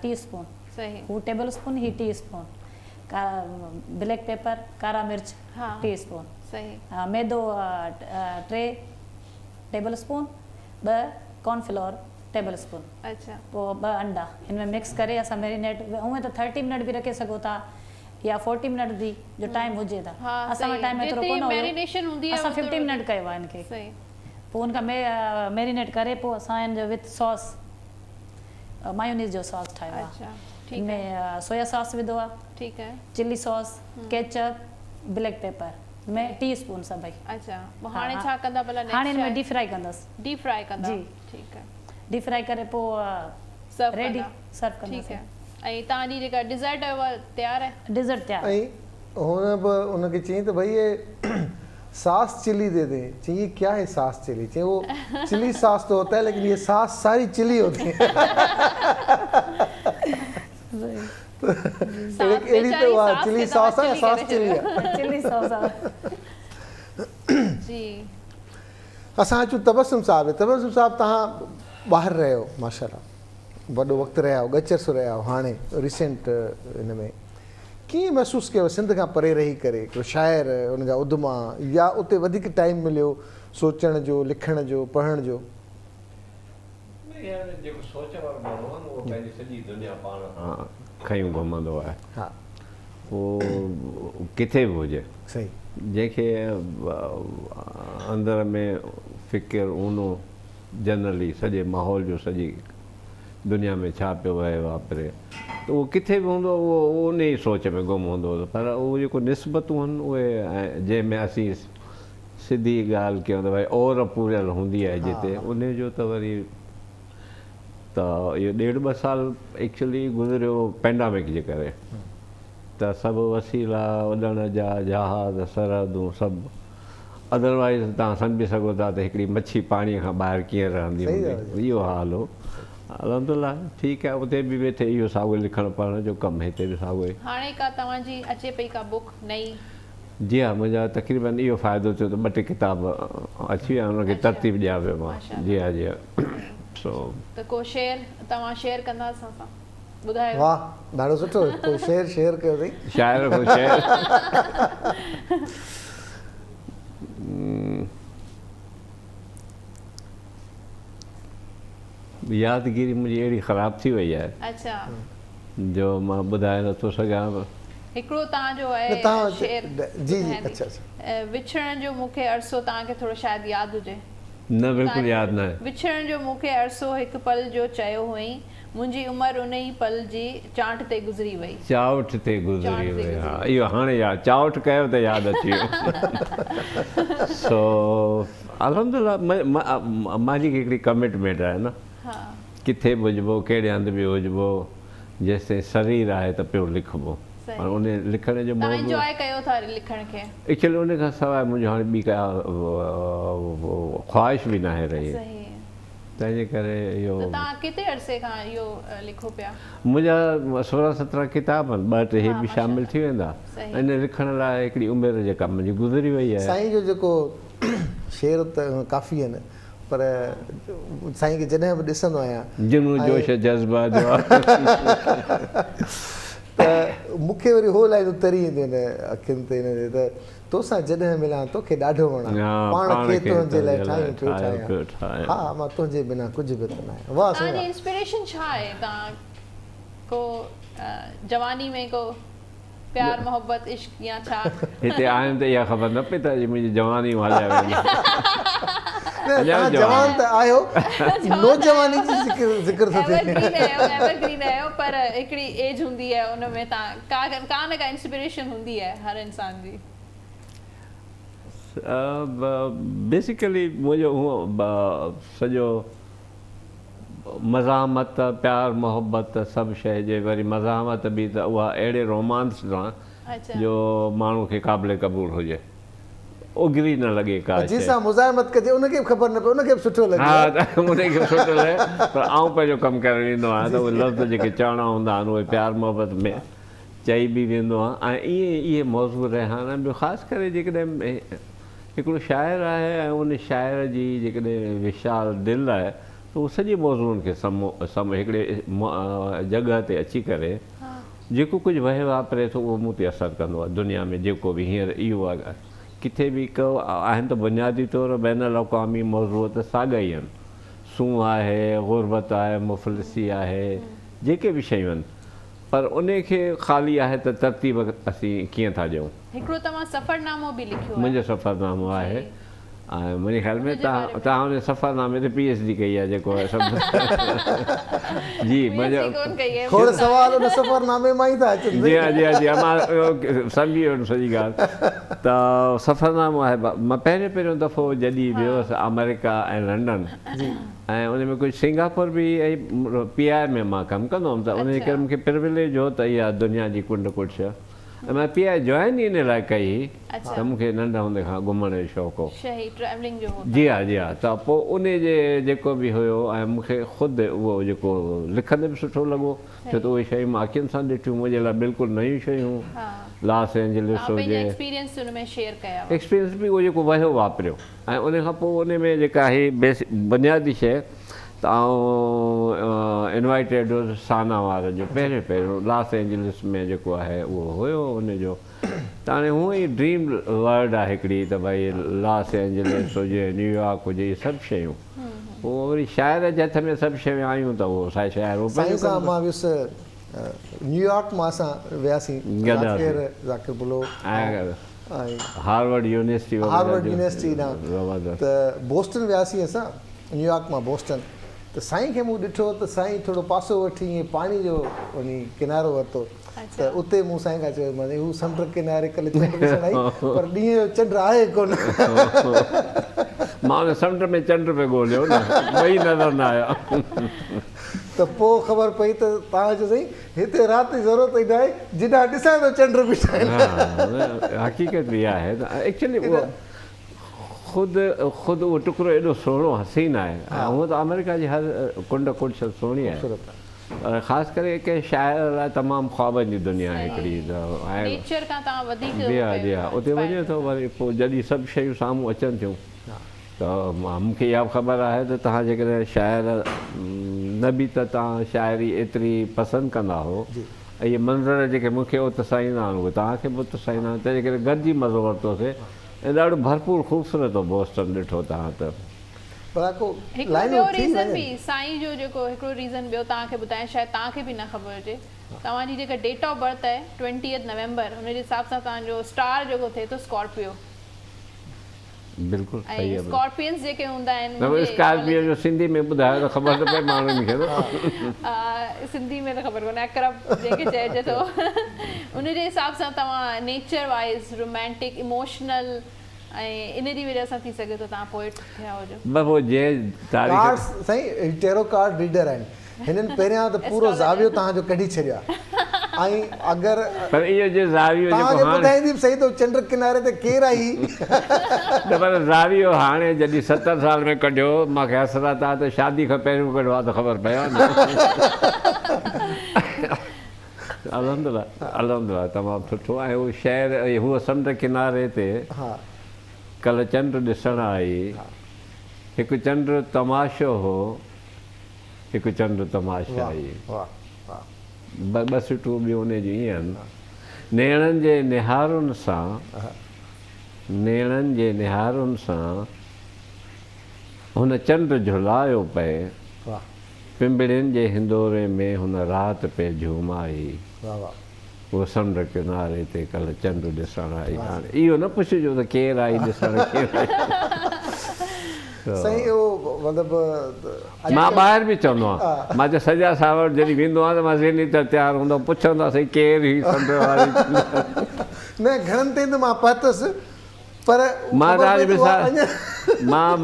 Speaker 3: टी स्पून
Speaker 1: सही
Speaker 3: वो टेबल स्पून ही टी स्पून ब्लैक पेपर कारा मिर्च टी स्पून
Speaker 1: सही
Speaker 3: मैदो 3 table spoon 2 cornflour table spoon
Speaker 1: अच्छा
Speaker 3: पोइ 2 अंडा इनमें मिक्स करे असां मैरिनेट उहे त 30 मिनट भी रखे सघो था या 40 मिनट दी जो टाइम हुजे था असां वटि टाइम एतिरो कोन
Speaker 1: मैरिनेशन हूंदी आहे
Speaker 3: असां 15 मिनट कयो आहे इनखे
Speaker 1: सही
Speaker 3: पोइ उनखां मैरिनेट करे पोइ असां इन जो विथ सॉस मायोनीज़ जो सॉस ठाहियो आहे
Speaker 1: अच्छा
Speaker 3: इनमें सोया सॉस विधो आहे
Speaker 1: ठीक है
Speaker 3: chilli sauce ketchup black pepper में टी स्पून सभई
Speaker 1: अच्छा हाणे छा कंदा भला नेक्स्ट
Speaker 3: हाणे इनमें डीप फ्राई कंदसि
Speaker 1: डीप फ्राई कंदा
Speaker 3: जी
Speaker 1: ठीक है
Speaker 3: डीप फ्राई करे पोइ
Speaker 1: सर्व
Speaker 3: रेडी सर्व कंदा
Speaker 1: ठीक है ऐं तव्हांजी जेका डिज़र्ट आहे उहा तयार आहे
Speaker 3: डिज़र्ट तयार
Speaker 2: ऐं हुन बि उनखे चयईं त भई ये सास चिली दे दे चाहिए ये क्या है सास चिली चाहिए वो चिली सास तो होता है लेकिन ये सास सारी चिली होती है एड़ी तो वाह चिली सॉस है सॉस चिली है
Speaker 3: चिली सॉस
Speaker 1: जी
Speaker 2: असां अचूं तबस्सुम साहब तव्हां ॿाहिरि रहियो माशाल्लाह वॾो वक़्तु रहिया आहियो गचरसो रहिया आहियो हाणे रिसेंट हिन में कीअं महसूसु कयो सिंध खां परे रही करे हिकिड़ो शाइर हुनजा उद्दमा या उते वधीक टाइम मिलियो सोचण जो लिखण जो पढ़ण जो
Speaker 5: जेको सोच वारो माण्हू आहे उहो पंहिंजी सॼी दुनिया पाण खयूं घुमंदो आहे
Speaker 2: हा
Speaker 5: उहो किथे बि हुजे
Speaker 2: सही
Speaker 5: जंहिंखे अंदर में फ़िकिर ऊनो जनरली सॼे माहौल जो सॼी दुनिया में छा पियो वहे वापरे त उहो किथे बि हूंदो उहो उन ई सोच में गुम हूंदो पर उहो जेको निस्बतूं आहिनि उहे जंहिंमें असीं सिधी ॻाल्हि कयूं त भई ओर पूरियल हूंदी आहे जिते उन जो त वरी त इहो 1.5-2 साल एक्चुअली गुज़रियो पेंडेमिक जे करे त सभु वसीला उॾण जा जहाज़ सरहदूं सभु अदरवाइज़ तव्हां सम्झी सघो था त हिकिड़ी मच्छी पाणीअ खां ॿाहिरि कीअं रहंदी हूंदी इहो हाल हो अलहमदुलिल्लाह ठीकु आहे उते बि वेठे इहो साॻियो लिखण पढ़ण जो कमु हिते बि साॻियो ई
Speaker 1: हाणे का तव्हांजी अचे पई का बुक नई
Speaker 5: जी हा मुंहिंजा तक़रीबन इहो फ़ाइदो थियो त 2 टे किताब अची विया हुनखे तरतीब ॾियां पियो मां जी हा जी हा सो
Speaker 1: त को शेयर तव्हां शेयर कंदा असां सां ॿुधायो
Speaker 2: वाह ॾाढो सुठो कोई शेयर कयो अथई
Speaker 5: शाइर को शेयर यादगिरी मुंहिंजी अहिड़ी ख़राबु थी वई आहे
Speaker 1: अच्छा
Speaker 5: जो मां ॿुधाए नथो सघां।
Speaker 1: हिकिड़ो तव्हांजो आहे शेर
Speaker 2: जी जी अच्छा अच्छा
Speaker 1: विछड़ण जो मूंखे अरसो तव्हांखे थोरो शायदि यादि हुजे।
Speaker 5: न बिल्कुलु यादि न आहे।
Speaker 1: विछड़ण जो मूंखे अरसो हिकु पल जो चयो हुई मुंहिंजी उमिरि उन ई पल जी चांट ते गुज़री वई।
Speaker 5: चावट ते गुज़री वई हा इहो हाणे यादि चावट कयो त यादि अची वियो। सो अल्हम्दुलिल्लाह मुंहिंजी हिकिड़ी कमिटमेंट आहे न किथे बि हुजिबो कहिड़े हंधि बि हुजिबो जेसिताईं शरीर आहे त पियो लिखिबो पर उन लिखण जो
Speaker 1: एंजॉय कयो था लिखण खे
Speaker 5: एक्चुअली उन खां सवाइ मुंहिंजो हाणे ॿी का ख़्वाहिश बि न आहे रही तंहिंजे करे इहो
Speaker 1: तव्हां केतिरे अरसे खां इहो लिखो पिया?
Speaker 5: मुंहिंजा 16-17 किताब आहिनि 2-3 हे बि शामिल थी वेंदा इन लिखण लाइ हिकिड़ी उमिरि जेका मुंहिंजी गुज़री वई आहे।
Speaker 2: साईं जो जेको शेर त काफ़ी आहिनि पर साईं खे जॾहिं बि ॾिसंदो आहियां
Speaker 5: जुनू जोश जज़्बा जो
Speaker 2: त मूंखे वरी हो लाइनूं तरी ईंदियूं आहिनि अखियुनि ते हिन ते त तोसां जॾहिं मिलां तोखे ॾाढो वणां पाण खे तुंहिंजे लाइ ठाहियूं पियो ठाहियां हा मां तुंहिंजे बिना कुझु बि न आहियां। वाह
Speaker 1: तव्हांजी इंस्पिरेशन छा आहे? तव्हां को जवानी में को प्यार मोहब्बत इश्क या छा?
Speaker 5: हिते आहियूं त इहा ख़बर न पई त मुंहिंजी जवानी हलिया वेंदी।
Speaker 2: जवान त आहियो नौजवानी जी ज़िक्र थो थिए
Speaker 1: एवरग्रीन आहियो पर हिकिड़ी एज हूंदी आहे उन में तव्हां का न का इंस्पिरेशन हूंदी आहे हर इंसान जी।
Speaker 5: बेसिकली मुंहिंजो हूअं सॼो मज़ामत प्यार मोहब्बत सभु शइ जे वरी मज़ामत बि त उहा अहिड़े रोमांस सां जो माण्हू खे क़ाबिल क़बूल हुजे उगरी न लॻे का
Speaker 2: जंहिंसां मुज़ाहिमत कजे उनखे बि ख़बर न पए उनखे बि सुठो लॻे
Speaker 5: हा उनखे बि सुठो लॻे पर आउं पंहिंजो कमु करे वेंदो आहियां त उहे लफ़्ज़ जेके चवणा हूंदा आहिनि उहे प्यार मोहब्बत में चई बि वेंदो आहे ऐं इहे मौज़ू रहिया आहिनि ॿियो ख़ासि करे जेकॾहिं हिकिड़ो शाइर आहे ऐं उन शाइर जी जेकॾहिं विशाल दिलि आहे त उहो सॼे मौज़ूअनि खे हिकिड़े जॻह ते अची करे जेको कुझु वहे वापरे थो उहो मूं ते असरु कंदो आहे दुनिया में जेको बि हींअर इहो आहे किथे बि आहिनि त बुनियादी तौरु बैन अल-अक़वामी मौज़ू त साॻा ई आहिनि सूंहुं आहे ग़ुरबत आहे मुफ़लिसी आहे जेके बि शयूं आहिनि पर उन खे ख़ाली आहे त तरतीब असीं कीअं था ॾियूं।
Speaker 1: हिकिड़ो तव्हां सफ़रनामो बि लिखियो
Speaker 5: मुंहिंजो सफ़रनामो आहे ऐं मुंहिंजे ख़्याल में तव्हां हुन सफ़रनामे ते PhD कई आहे जेको आहे सभु जी
Speaker 2: खोड़ सवाल उन सफ़रनामे मां ई था अचनि।
Speaker 5: जी हा जी हा जी हा मां सम्झी वियुमि सॼी ॻाल्हि त सफ़रनामो आहे मां पहिरियों दफ़ो जॾहिं वियुसि अमेरिका ऐं लंडन ऐं उन में कुझु सिंगापुर बि ऐं PI में मां कमु कंदो हुअमि त उनजे करे मूंखे प्रिविलेज हो त इहा दुनिया जी कुंड कुछ ऐं मां PI जॉइन ई इन लाइ कई त मूंखे नंढे हूंदे खां घुमण जो शौक़ु हो जी हा जी हा त पोइ उन जे जेको बि हुयो ऐं मूंखे ख़ुदि उहो जेको लिखंदे बि सुठो लॻो छो त उहे शयूं मां अखियुनि सां ॾिठियूं मुंहिंजे लाइ बिल्कुलु नयूं शयूं लॉस एंजलिस हुजे एक्सपीरियंस बि उहो जेको वहियो वापरियो ऐं उन खां पोइ उन में जेका आहे बुनियादी शइ त आउं इनवाइटेड हुउसि साना वार जो पहिरियों लॉस एंजलिस में जेको आहे उहो हुयो उनजो त हाणे हूअं ई ड्रीम वर्ल्ड आहे हिकिड़ी त भई लॉस एंजलिस हुजे न्यूयॉर्क हुजे इहे सभु शयूं पोइ वरी शाइर जे हथ में सभु शयूं आयूं त उहो शाइर
Speaker 2: मां वियुसि न्यूयॉर्क मां असां वियासीं ज़ाकिर बुलो
Speaker 5: हार्वर्ड यूनिवर्सिटी
Speaker 2: त बोस्टन वियासीं असां न्यूयॉर्क मां बोस्टन त साईं खे मूं ॾिठो त साईं थोरो पासो वठी ईअं पाणी जो वञी किनारो वरितो त उते मूं साईं खां चयो माने हू समुंड किनारे कल्ह चंड ॾिसण आई पर ॾींहं जो चंड आहे कोन
Speaker 5: मां समुंड में चंड पे ॻोल्हियो न ॿई नज़र न आया
Speaker 2: त पोइ ख़बर पई त तव्हां चयो साईं हिते राति जी ज़रूरत ई न आहे जिॾा ॾिसां थो चंड बि
Speaker 5: हक़ीक़त बि आहे एक्चुअली उहो ख़ुदि उहो टुकड़ो एॾो सुहिणो हसीन आहे ऐं हूअं त अमेरिका जी हर कुंड कुछ सुहिणी आहे पर ख़ासि करे कंहिं शाइर लाइ तमामु ख़्वाबनि जी दुनिया हिकिड़ी जी हा जी हा उते वञे थो वरी पोइ जॾहिं सभु शयूं साम्हूं अचनि थियूं त मूंखे इहा ख़बर आहे त तव्हां जेकॾहिं शाइर न बि त तव्हां शाइरी एतिरी पसंदि कंदा हो ऐं इहे मंज़र जेके मूंखे उतसाईंदा आहिनि उहे तव्हांखे बि उतसाईंदा आहिनि तंहिंजे करे गॾिजी मज़ो वरितोसीं ऐं ॾाढो भरपूर ख़ूबसूरत हो बोस्टन ॾिठो तव्हां त
Speaker 1: ॿियो रीज़न बि साईं जो जेको हिकिड़ो रीज़न ॿियो तव्हांखे ॿुधायां शायदि तव्हांखे बि न ख़बर हुजे तव्हांजी जेका डेट ऑफ बर्थ आहे 20 नवंबर हुनजे हिसाब सां तव्हांजो स्टार जेको थिए थो स्कॉर्पियो
Speaker 5: बिल्कुल सही है
Speaker 1: स्कॉर्पियंस जेके हूंदा आहिनि
Speaker 5: न स्कॉर्पियो जो सिंधी में ॿुधायो त ख़बर त पए माण्हुनि खे
Speaker 1: सिंधी में त ख़बर कोन्हे अकरब जेके चइजे थो उनजे हिसाब सां तव्हां नेचर वाइज़ रोमांटिक इमोशनल ऐं इन जी वजह सां थी सघे थो तव्हां पोइट थिया हुजो
Speaker 5: बस वो जे
Speaker 2: तारीख़ साईं टेरो कार्ड रीडर आहिनि हिननि पहिरियां त पूरो ज़ावियो तव्हांजो कढी छॾियो आहे ऐं अगरि
Speaker 5: पर इहो जे ज़ावियो
Speaker 2: तव्हांखे ॿुधाईंदी बि सही त चंड किनारे ते केरु आई
Speaker 5: त पर ज़ावियो हाणे जॾहिं 70 साल में कढियो मूंखे हसरत आहे त शादी खां पहिरियों कढियो आहे त ख़बर पियो न अल्हम्दुलिल्लाह तमामु सुठो ऐं उहो शहर हूअ समुंड किनारे ते कल्ह चंड ॾिसणु आई हिकु चंड तमाशो हो हिकु चंड तमाशा आई ॿ सुठियूं ॿियूं उन जूं ईअं आहिनि नेणनि जे निहारुनि सां हुन चंड झुलायो पए पिंबड़ियुनि जे हिंदोरे में हुन राति पे झूम आई वो समुंड किनारे ते कल्ह चंड ॾिसणु आई हाणे इहो न पुछिजो त केरु आई ॾिसणु केरु
Speaker 2: सही उहो मतिलबु
Speaker 5: मां ॿाहिरि बि चवंदो आहियां मां चयो सॼा सावर जॾहिं वेंदो आहियां त मां ज़हनी त तयारु हूंदो पुछंदो आहे साईं केरु ई समुंड वारी
Speaker 2: न घणनि ताईं त मां पहुतुसि पर
Speaker 5: मां तव्हांजी मिसाल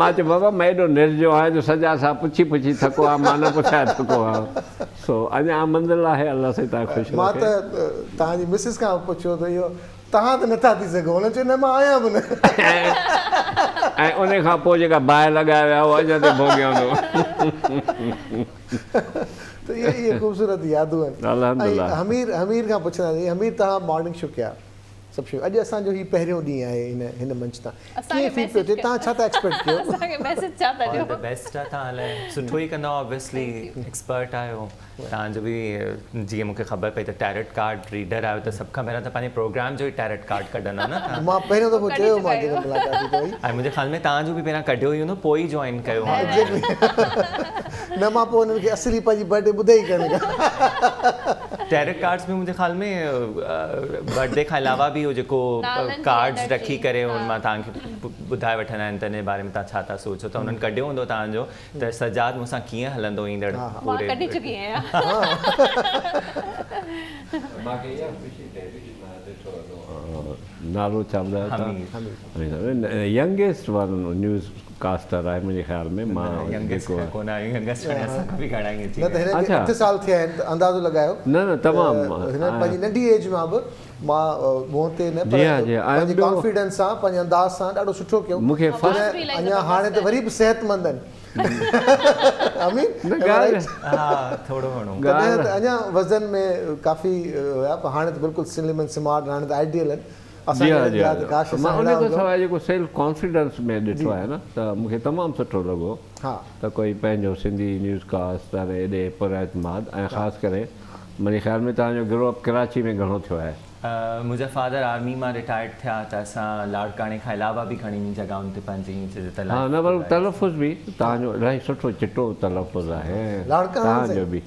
Speaker 5: मां चयो बाबा मां एॾो निर्जो आहियां जो सॼा सां पुछी थको आहे मां न पुछाए थको आहियां सो अञा मंज़िल आहे अलाह साईं तव्हां ख़ुशि
Speaker 2: मां त तव्हांजी मिसिस खां पुछियो त इहो तव्हां त नथा थी सघो हुन चयो न मां आहियां बि न
Speaker 5: ऐं उन खां पोइ जेका बाहि लॻाए विया उहो अञा ताईं भोॻियो हूंदो
Speaker 2: त इहे ख़ूबसूरत यादूं आहिनि हमीर खां पुछंदासीं हमीर तव्हां मॉर्निंग शो कया सभु शयूं अॼु असांजो हीउ पहिरियों ॾींहुं आहे हिन मंच तां कीअं फील पियो थिए तव्हां छा था एक्सपेक्ट कयो
Speaker 7: बेस्ट आहे तव्हां लाइ सुठो ई कंदो ऑब्वियसली एक्सपर्ट आहियो तव्हांजो बि जीअं मूंखे ख़बर पई त टैरेट कार्ड रीडर आहियो त सभु खां पहिरियों त पंहिंजे प्रोग्राम जो ई टैरेट कार्ड कढंदा न
Speaker 2: मां पहिरियों दफ़ो चयो मां जॾहिं मुलाक़ात कई
Speaker 7: ऐं मुंहिंजे ख़्याल में तव्हांजो बि पहिरियां कढियो ई हूंदो पोइ ई जॉइन कयो
Speaker 2: न मां पोइ हुननि खे असली पंहिंजी बर्थडे ॿुधाई कोन्हे
Speaker 7: टैरेट कार्ड्स में मुंहिंजे ख़्याल में बर्थडे खां अलावा बि इहो जेको कार्ड्स रखी करे हुन मां तव्हांखे ॿुधाए वठंदा आहिनि त इन बारे में तव्हां छा था सोचो त हुननि कढियो हूंदो तव्हांजो त सजाद मूंसां कीअं हलंदो ईंदड़
Speaker 5: नालो छा ॿुधायो यंगेस्ट वारो न्यूज़ कास्टर आहे मुंहिंजे ख़्याल में मां
Speaker 2: साल थिया आहिनि अंदाज़ो लॻायो
Speaker 5: न तमामु
Speaker 2: पंहिंजी नंढी एज मां बि मां मुंहं ते न पंहिंजे कॉन्फिडेंस सां पंहिंजे अंदाज़ सां ॾाढो सुठो कयो
Speaker 5: मूंखे
Speaker 2: अञा हाणे त वरी बि सिहतमंद आहिनि अञा वज़न में काफ़ी हुया पर हाणे त बिल्कुलु स्लिम एंड स्मार्ट हाणे त आइडियल आहिनि
Speaker 5: मां उन खां सवाइ जेको सेल्फ कॉन्फिडेंस में ॾिठो आहे न त मूंखे तमामु सुठो लॻो त कोई पंहिंजो सिंधी न्यूज़ कास्ट एॾे पुरएतमाद ऐं ख़ासि करे मुंहिंजे ख़्याल में तव्हांजो ग्रोअप कराची में घणो थियो आहे
Speaker 7: मुंहिंजा फादर आर्मी मां रिटायर्ड थिया त असां लाड़काणे खां अलावा बि घणी जॻहियुनि ते पंहिंजी
Speaker 5: हा न पर तलफ़ुज़ बि तव्हांजो इलाही सुठो चिटो तलफ़ुज़ आहे तव्हांजो बि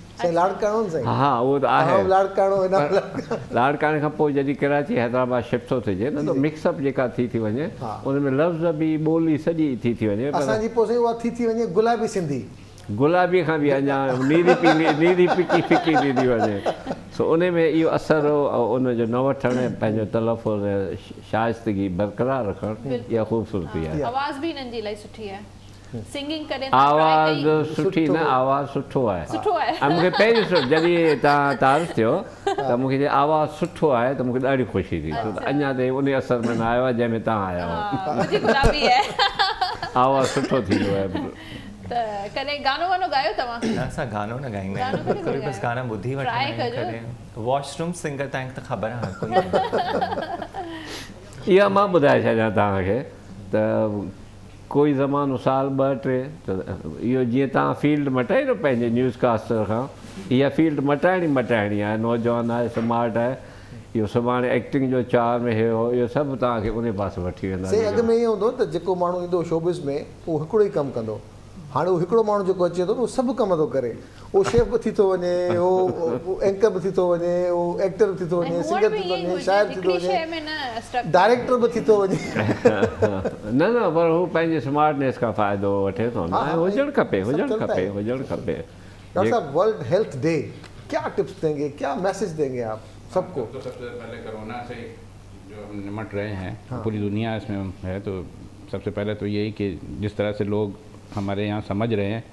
Speaker 5: हा उहो त आहे लाड़काणे खां पोइ जॾहिं कराची हैदराबाद शिफ्ट थो थिए न त मिक्सअप जेका थी वञे उन में लफ़्ज़ बि ॿोली सॼी थी वञे
Speaker 2: असांजी पोइ उहा थी वञे गुलाबी सिंधी
Speaker 5: गुलाबी खां बि अञा नीरी पीली नीरी फिकी फिकी थी वञे सो उन में इहो असरु उनजो न वठणु पंहिंजो तलफ़ुज़ शाइस्तगी बरक़रार रखणु इहा ख़ूबसूरती आहे
Speaker 1: आवाज़ बि हिननि जी इलाही सुठी आहे सिंगिंग करे
Speaker 5: आवाज़ सुठी न आवाज़ सुठो आहे ऐं मूंखे पहिरीं जॾहिं तव्हां तारीफ़ थियो त मूंखे आवाज़ सुठो आहे त मूंखे ॾाढी ख़ुशी थी छो त अञा ताईं उन असर में न आयो आहे जंहिंमें तव्हां आया आहियो आवाज़ सुठो थी वियो आहे
Speaker 1: कॾहिं गानो वानो गायो तव्हां
Speaker 7: असां गानो न गाईंदा आहियूं बसि गाना ॿुधी वठंदा वॉशरूम सिंगर तव्हांखे त ख़बर आहे
Speaker 5: इहा मां ॿुधाए छॾियां तव्हांखे त कोई ज़मानो साल 2-3 त इहो जीअं तव्हां फील्ड मटाई न पंहिंजे न्यूज़ कास्टर खां इहा फील्ड मटाइणी आहे नौजवान आहे स्मार्ट आहे इहो सुभाणे एक्टिंग जो चार में इहो सभु तव्हांखे उन पासे वठी वेंदा
Speaker 2: अॻु में ईअं हूंदो त जेको माण्हू ईंदो शोबिज़ में उहो हिकिड़ो ई कमु कंदो हाणे उहो हिकिड़ो माण्हू जेको अचे थो उहो सभु कम थो करे, उहो शेफ बि थी थो वञे, उहो एंकर बि थी थो वञे, उहो एक्टर बि थी थो वञे, सिंगर थी थो वञे, शाइर थी थो वञे, डायरेक्टर बि थी थो वञे।
Speaker 5: न न पर हू पंहिंजे स्मार्टनेस खां फ़ाइदो वठे थो न, हुजणु खपे हुजणु खपे हुजणु खपे।
Speaker 2: डॉक्टर साहब, वर्ल्ड हेल्थ डे, क्या टिप्स देंगे, क्या मैसेज देंगे आप सबको?
Speaker 6: तो सबसे पहले कोरोना से जो हम निमट रहे हैं, पूरी दुनिया इसमें है, तो सबसे पहले तो यही कि जिस तरह से लोग हमारे यहाँ समझ रहे हैं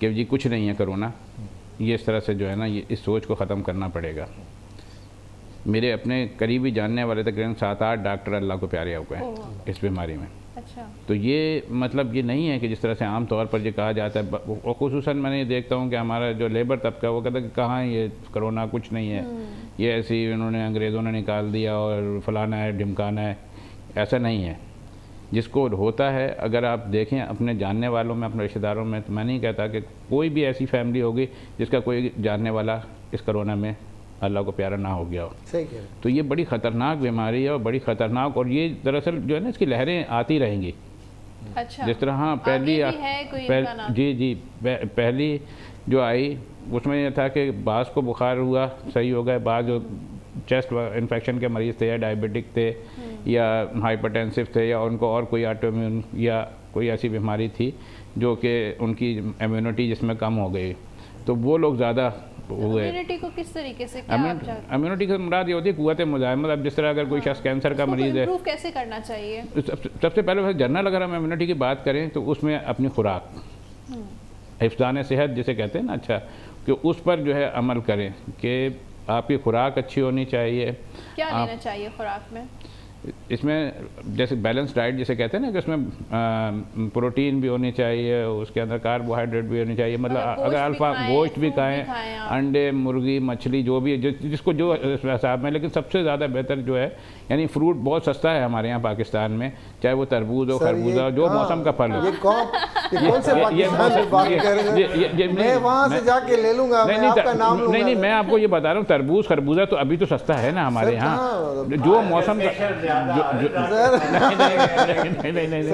Speaker 6: कि जी कुछ नहीं है कोरोना, ये इस तरह से जो है ना, ये इस सोच को ख़त्म करना पड़ेगा। मेरे अपने करीबी जानने वाले तकरीबन 7-8 डॉक्टर अल्लाह को प्यारे हो गए इस बीमारी में।
Speaker 1: अच्छा।
Speaker 6: तो ये मतलब ये नहीं है कि जिस तरह से आम तौर पर ये कहा जाता है, और खुसूसन मैंने ये देखता हूँ कि हमारा जो लेबर तबका वो कहता है कि कहाँ ये कोरोना कुछ नहीं है, ये ऐसे ही उन्होंने अंग्रेज़ों ने निकाल दिया और फलाना है ढिमकाना है। ऐसा नहीं है, जिसको होता है अगर आप देखें अपने जानने वालों में, अपने रिश्तेदारों में, तो मैं नहीं कहता कि कोई भी ऐसी फैमिली होगी जिसका कोई जानने वाला इस कोरोना में अल्लाह को प्यारा ना हो गया हो।
Speaker 2: सही कह रहे।
Speaker 6: तो ये बड़ी ख़तरनाक बीमारी है और बड़ी ख़तरनाक, और ये दरअसल जो है ना इसकी लहरें आती रहेंगी।
Speaker 1: अच्छा।
Speaker 6: जिस तरह हाँ पहली जो आई उसमें यह था कि बाज़ को बुखार हुआ, सही हो गए, बाज़ जो चेस्ट इन्फेक्शन के मरीज़ थे या डायबिटिक थे या हाइपरटेंसिव थे या उनको और कोई ऑटोइम्यून या कोई ऐसी बीमारी थी जो कि उनकी इम्यूनिटी जिसमें कम हो गई, तो वो लोग ज़्यादा हुए।
Speaker 1: इम्यूनिटी को किस तरीके से,
Speaker 6: इम्यूनिटी की मुराद ये होती है कुव्वत मुज़ाहमत। अब जिस तरह अगर कोई शख्स कैंसर का मरीज़ है,
Speaker 1: इम्प्रूव कैसे करना चाहिए?
Speaker 6: सबसे पहले जनरल अगर हम इम्यूनिटी की बात करें तो उसमें अपनी खुराक, हिफ्ज़ान सेहत जिसे कहते हैं ना, अच्छा, कि उस पर जो है अमल करें कि आपकी खुराक अच्छी होनी चाहिए।
Speaker 1: क्या लेना चाहिए खुराक में?
Speaker 6: इसमें जैसे बैलेंस डाइट जिसे कहते हैं ना, कि उसमें प्रोटीन भी होनी चाहिए, उसके अंदर कार्बोहाइड्रेट भी होनी चाहिए, मतलब अगर अल्फा गोश्त भी खाएं, अंडे, मुर्गी, मछली, जो भी जिसको जो हिसाब में। लेकिन सबसे ज़्यादा बेहतर जो है, यानी फ्रूट बहुत सस्ता है हमारे यहाँ पाकिस्तान में, चाहे वो तरबूज हो, खरबूजा हो, जो मौसम का फल हो। नहीं, मैं आपको ये बता रहा हूँ, तरबूज खरबूजा तो अभी तो सस्ता है ना हमारे यहाँ, जो मौसम
Speaker 2: सर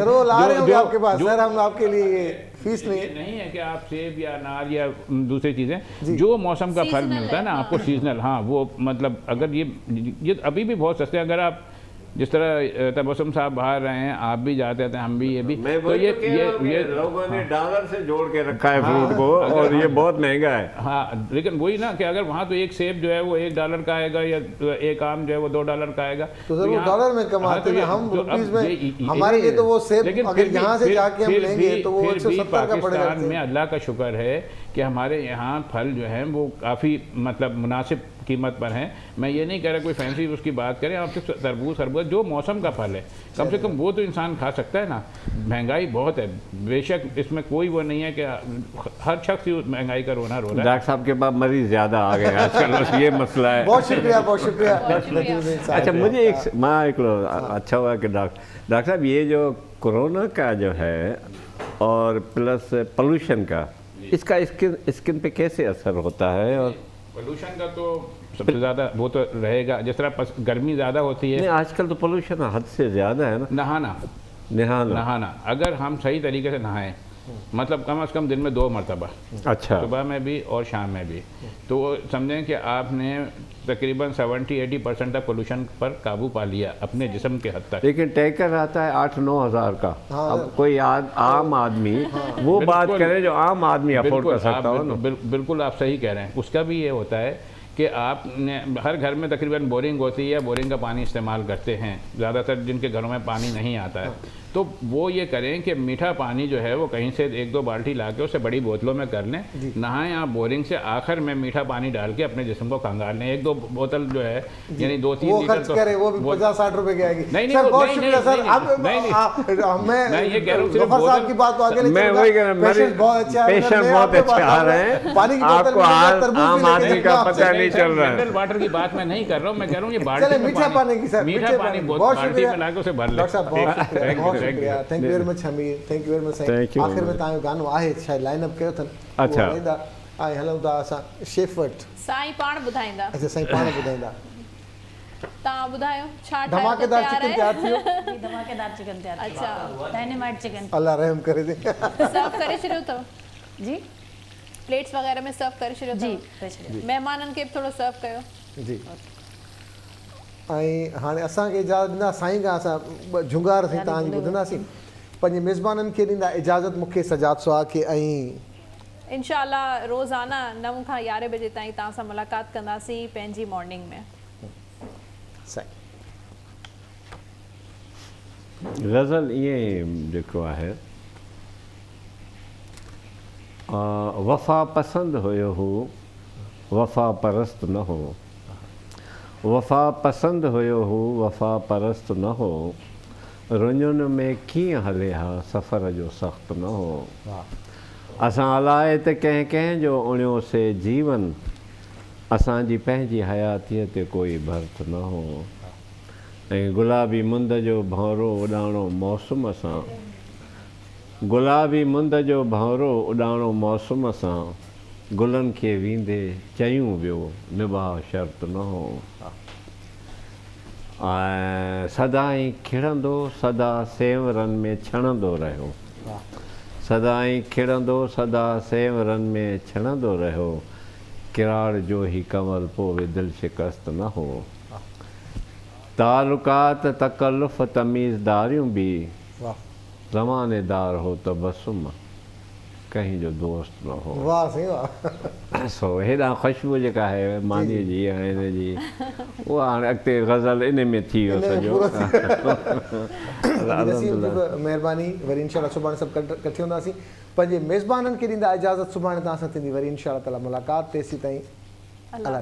Speaker 2: वो ला रहे होंगे आपके पास, सर हम आपके लिए फीस नहीं
Speaker 6: है कि आप सेब या अनार या दूसरी चीज़ें, जो मौसम का फल मिलता है ना आपको सीजनल, हाँ वो मतलब अगर ये अभी भी बहुत सस्ते हैं। अगर आप जिस तरह तबस्सुम साहब बाहर रहे हैं, आप भी जाते थे, हम भी, ये भी, तो ये
Speaker 5: लोगों ने डॉलर से जोड़ के रखा है फ्रूट को, और ये बहुत महंगा है।
Speaker 6: हाँ, लेकिन वही ना कि अगर वहाँ तो एक सेब जो है वो $1 का आएगा या एक आम जो है वो $2 का आएगा,
Speaker 2: तो सर वो डॉलर में कमाते हैं, हम रुपीस में, हमारे लिए तो वो सेब अगर यहाँ से जाके हम लेंगे तो वो 170 का पड़ेगा।
Speaker 6: पाकिस्तान में अल्लाह का शुक्र है कि हमारे यहाँ फल जो हैं वो काफ़ी मतलब मुनासिब कीमत पर हैं। मैं ये नहीं कह रहा कोई फैंसी उसकी बात करें, आप सिर्फ तरबूज खरबूज जो मौसम का फल है कम से कम वो तो इंसान खा सकता है ना। महंगाई बहुत है, बेशक इसमें कोई वो नहीं है कि हर शख्स महंगाई का रोना रो रहा है।
Speaker 5: डॉक्टर साहब के पास मरीज ज़्यादा आ गए आजकल, ये मसला है।
Speaker 2: बहुत शुक्रिया, बहुत शुक्रिया।
Speaker 5: अच्छा, मुझे एक अच्छा हुआ कि डॉक्टर साहब ये जो कोरोना का जो है और प्लस पोल्यूशन का, इसका स्किन पे कैसे असर होता है? और
Speaker 6: पोल्यूशन का तो सबसे ज़्यादा वो तो रहेगा, जिस तरह गर्मी ज़्यादा होती है।
Speaker 5: नहीं, आजकल तो पोल्यूशन हद से ज़्यादा है ना। नहाना अगर हम सही तरीके से नहाएं, मतलब कम से कम दिन में 2 मरतबा,
Speaker 6: अच्छा, सुबह में भी और शाम में भी, तो समझें कि आपने तकरीबन 70-80% तक पोल्यूशन पर काबू पा लिया अपने जिस्म के हद तक।
Speaker 5: लेकिन टैंकर आता है 8-9 हज़ार का। हाँ, अब कोई आम आदमी वो बात करे जो आम आदमी अफोर्ड कर सकता हो।
Speaker 6: बिल्कुल आप सही कह रहे हैं। उसका भी ये होता है कि आपने हर घर में तकरीबन बोरिंग होती है, बोरिंग का पानी इस्तेमाल करते हैं ज़्यादातर जिनके घरों में पानी नहीं आता है, तो वो ये करें कि मीठा पानी जो है वो कहीं से 1-2 बाल्टी ला के उसे बड़ी बोतलों में कर लें, नहाएं आप बोरिंग से, आखिर में मीठा पानी डाल के अपने जिस्म को कंगाल लें। 1-2 बोतल जो है यानी 2-3 लीटर तो करे, वो भी 50-60 रुपए की आएगी। नहीं, बहुत शुक्रिया सर। मैं ये कह रहा हूँ सिर्फ बोतल की बात तो आगे, मैं वही कह रहा हूँ, पेशेंट बहुत अच्छे आ रहे हैं, पानी की बोतल आम आदमी का पता नहीं चल रहा है। मिनरल वाटर की बात मैं नहीं कर रहा हूँ, मैं कह रहा हूँ ये बाल्टी मीठा पानी की, सर मीठा पानी बाल्टी में ला के उसे भर लें।
Speaker 2: Thank you very much Hamir, thank you very much. आखिर में तव्हांजो गानो आहे, शायद लाइन अप कयो अथनि। अच्छा, ऐं हलूं था असां शेफ वटि।
Speaker 1: साईं पाण ॿुधाईंदा।
Speaker 2: अच्छा, साईं पाण ॿुधाईंदा।
Speaker 1: तव्हां ॿुधायो छा
Speaker 2: धमाकेदार चिकन तयार थियो?
Speaker 3: धमाकेदार चिकन तयार।
Speaker 1: अच्छा
Speaker 3: डायनामाइट चिकन।
Speaker 2: अल्लाह रहम करे दे।
Speaker 1: सर्व करे छॾियो अथव
Speaker 3: जी
Speaker 1: प्लेट्स वग़ैरह में सर्व करे छॾियो
Speaker 3: जी
Speaker 1: अथव महिमाननि खे बि थोरो सर्व कयो
Speaker 2: जी। ऐं हाणे असांखे इजाज़त ॾींदा साईं खां असां झुंगार सां तव्हांजी ॿुधंदासीं पंहिंजे मेज़बाननि खे ॾींदा इजाज़त मूंखे सजाद सुहा खे ऐं
Speaker 1: इंशाअल्लाह रोज़ाना 9 खां 11 बजे ताईं तव्हां सां मुलाक़ात कंदासीं पंहिंजी मॉर्निंग में।
Speaker 2: साईं
Speaker 5: गज़ल ईअं जेको आहे वफ़ा पसंदि हुयो हू वफ़ा परस्त न हो वफ़ा पसंदि हुयो हू वफ़ा परस्त न हो रुञुनि में कीअं हले हा सफ़र जो सख़्तु न हो असां अलाए त कंहिं कंहिं जो उणियोसीं जीवन असांजी पंहिंजी हयातीअ ते कोई भर्त न हो ऐं गुलाबी मुंद जो भंवरो उॾाणो मौसम सां गुलाबी मुंद जो भंवरो उॾाणो मौसम सां गुलनि खे वींदे चयूं वियो निभाउ शर्त न हो ऐं सदाईं खिड़ंदो सदा सेंवरनि में छणंदो रहियो सदाईं खिड़ंदो सदा सेंवरनि में छणंदो रहियो किराड़ जो ही कमल पोइ दिलि शिकस्त न हो तालुकात तकल्लुफ़ तमीज़दारियूं बि ज़मानेदार हो तबसुम कहीं जो दोस्त न हो
Speaker 2: वाह साईं वाह
Speaker 5: सो हेॾा ख़ुशबू जेका आहे मानीअ जी ऐं हिन जी उहा हाणे अॻिते गज़ल इन में थी वियो सॼो
Speaker 2: महिरबानी वरी इंशाअल्लाह सुभाणे सभु इकट्ठे हूंदासीं पंहिंजे मेज़बाननि खे ॾींदा इजाज़त सुभाणे तव्हां सां थींदी वरी इंशाअल्लाह ताला मुलाक़ात तेसीं ताईं अल्लाह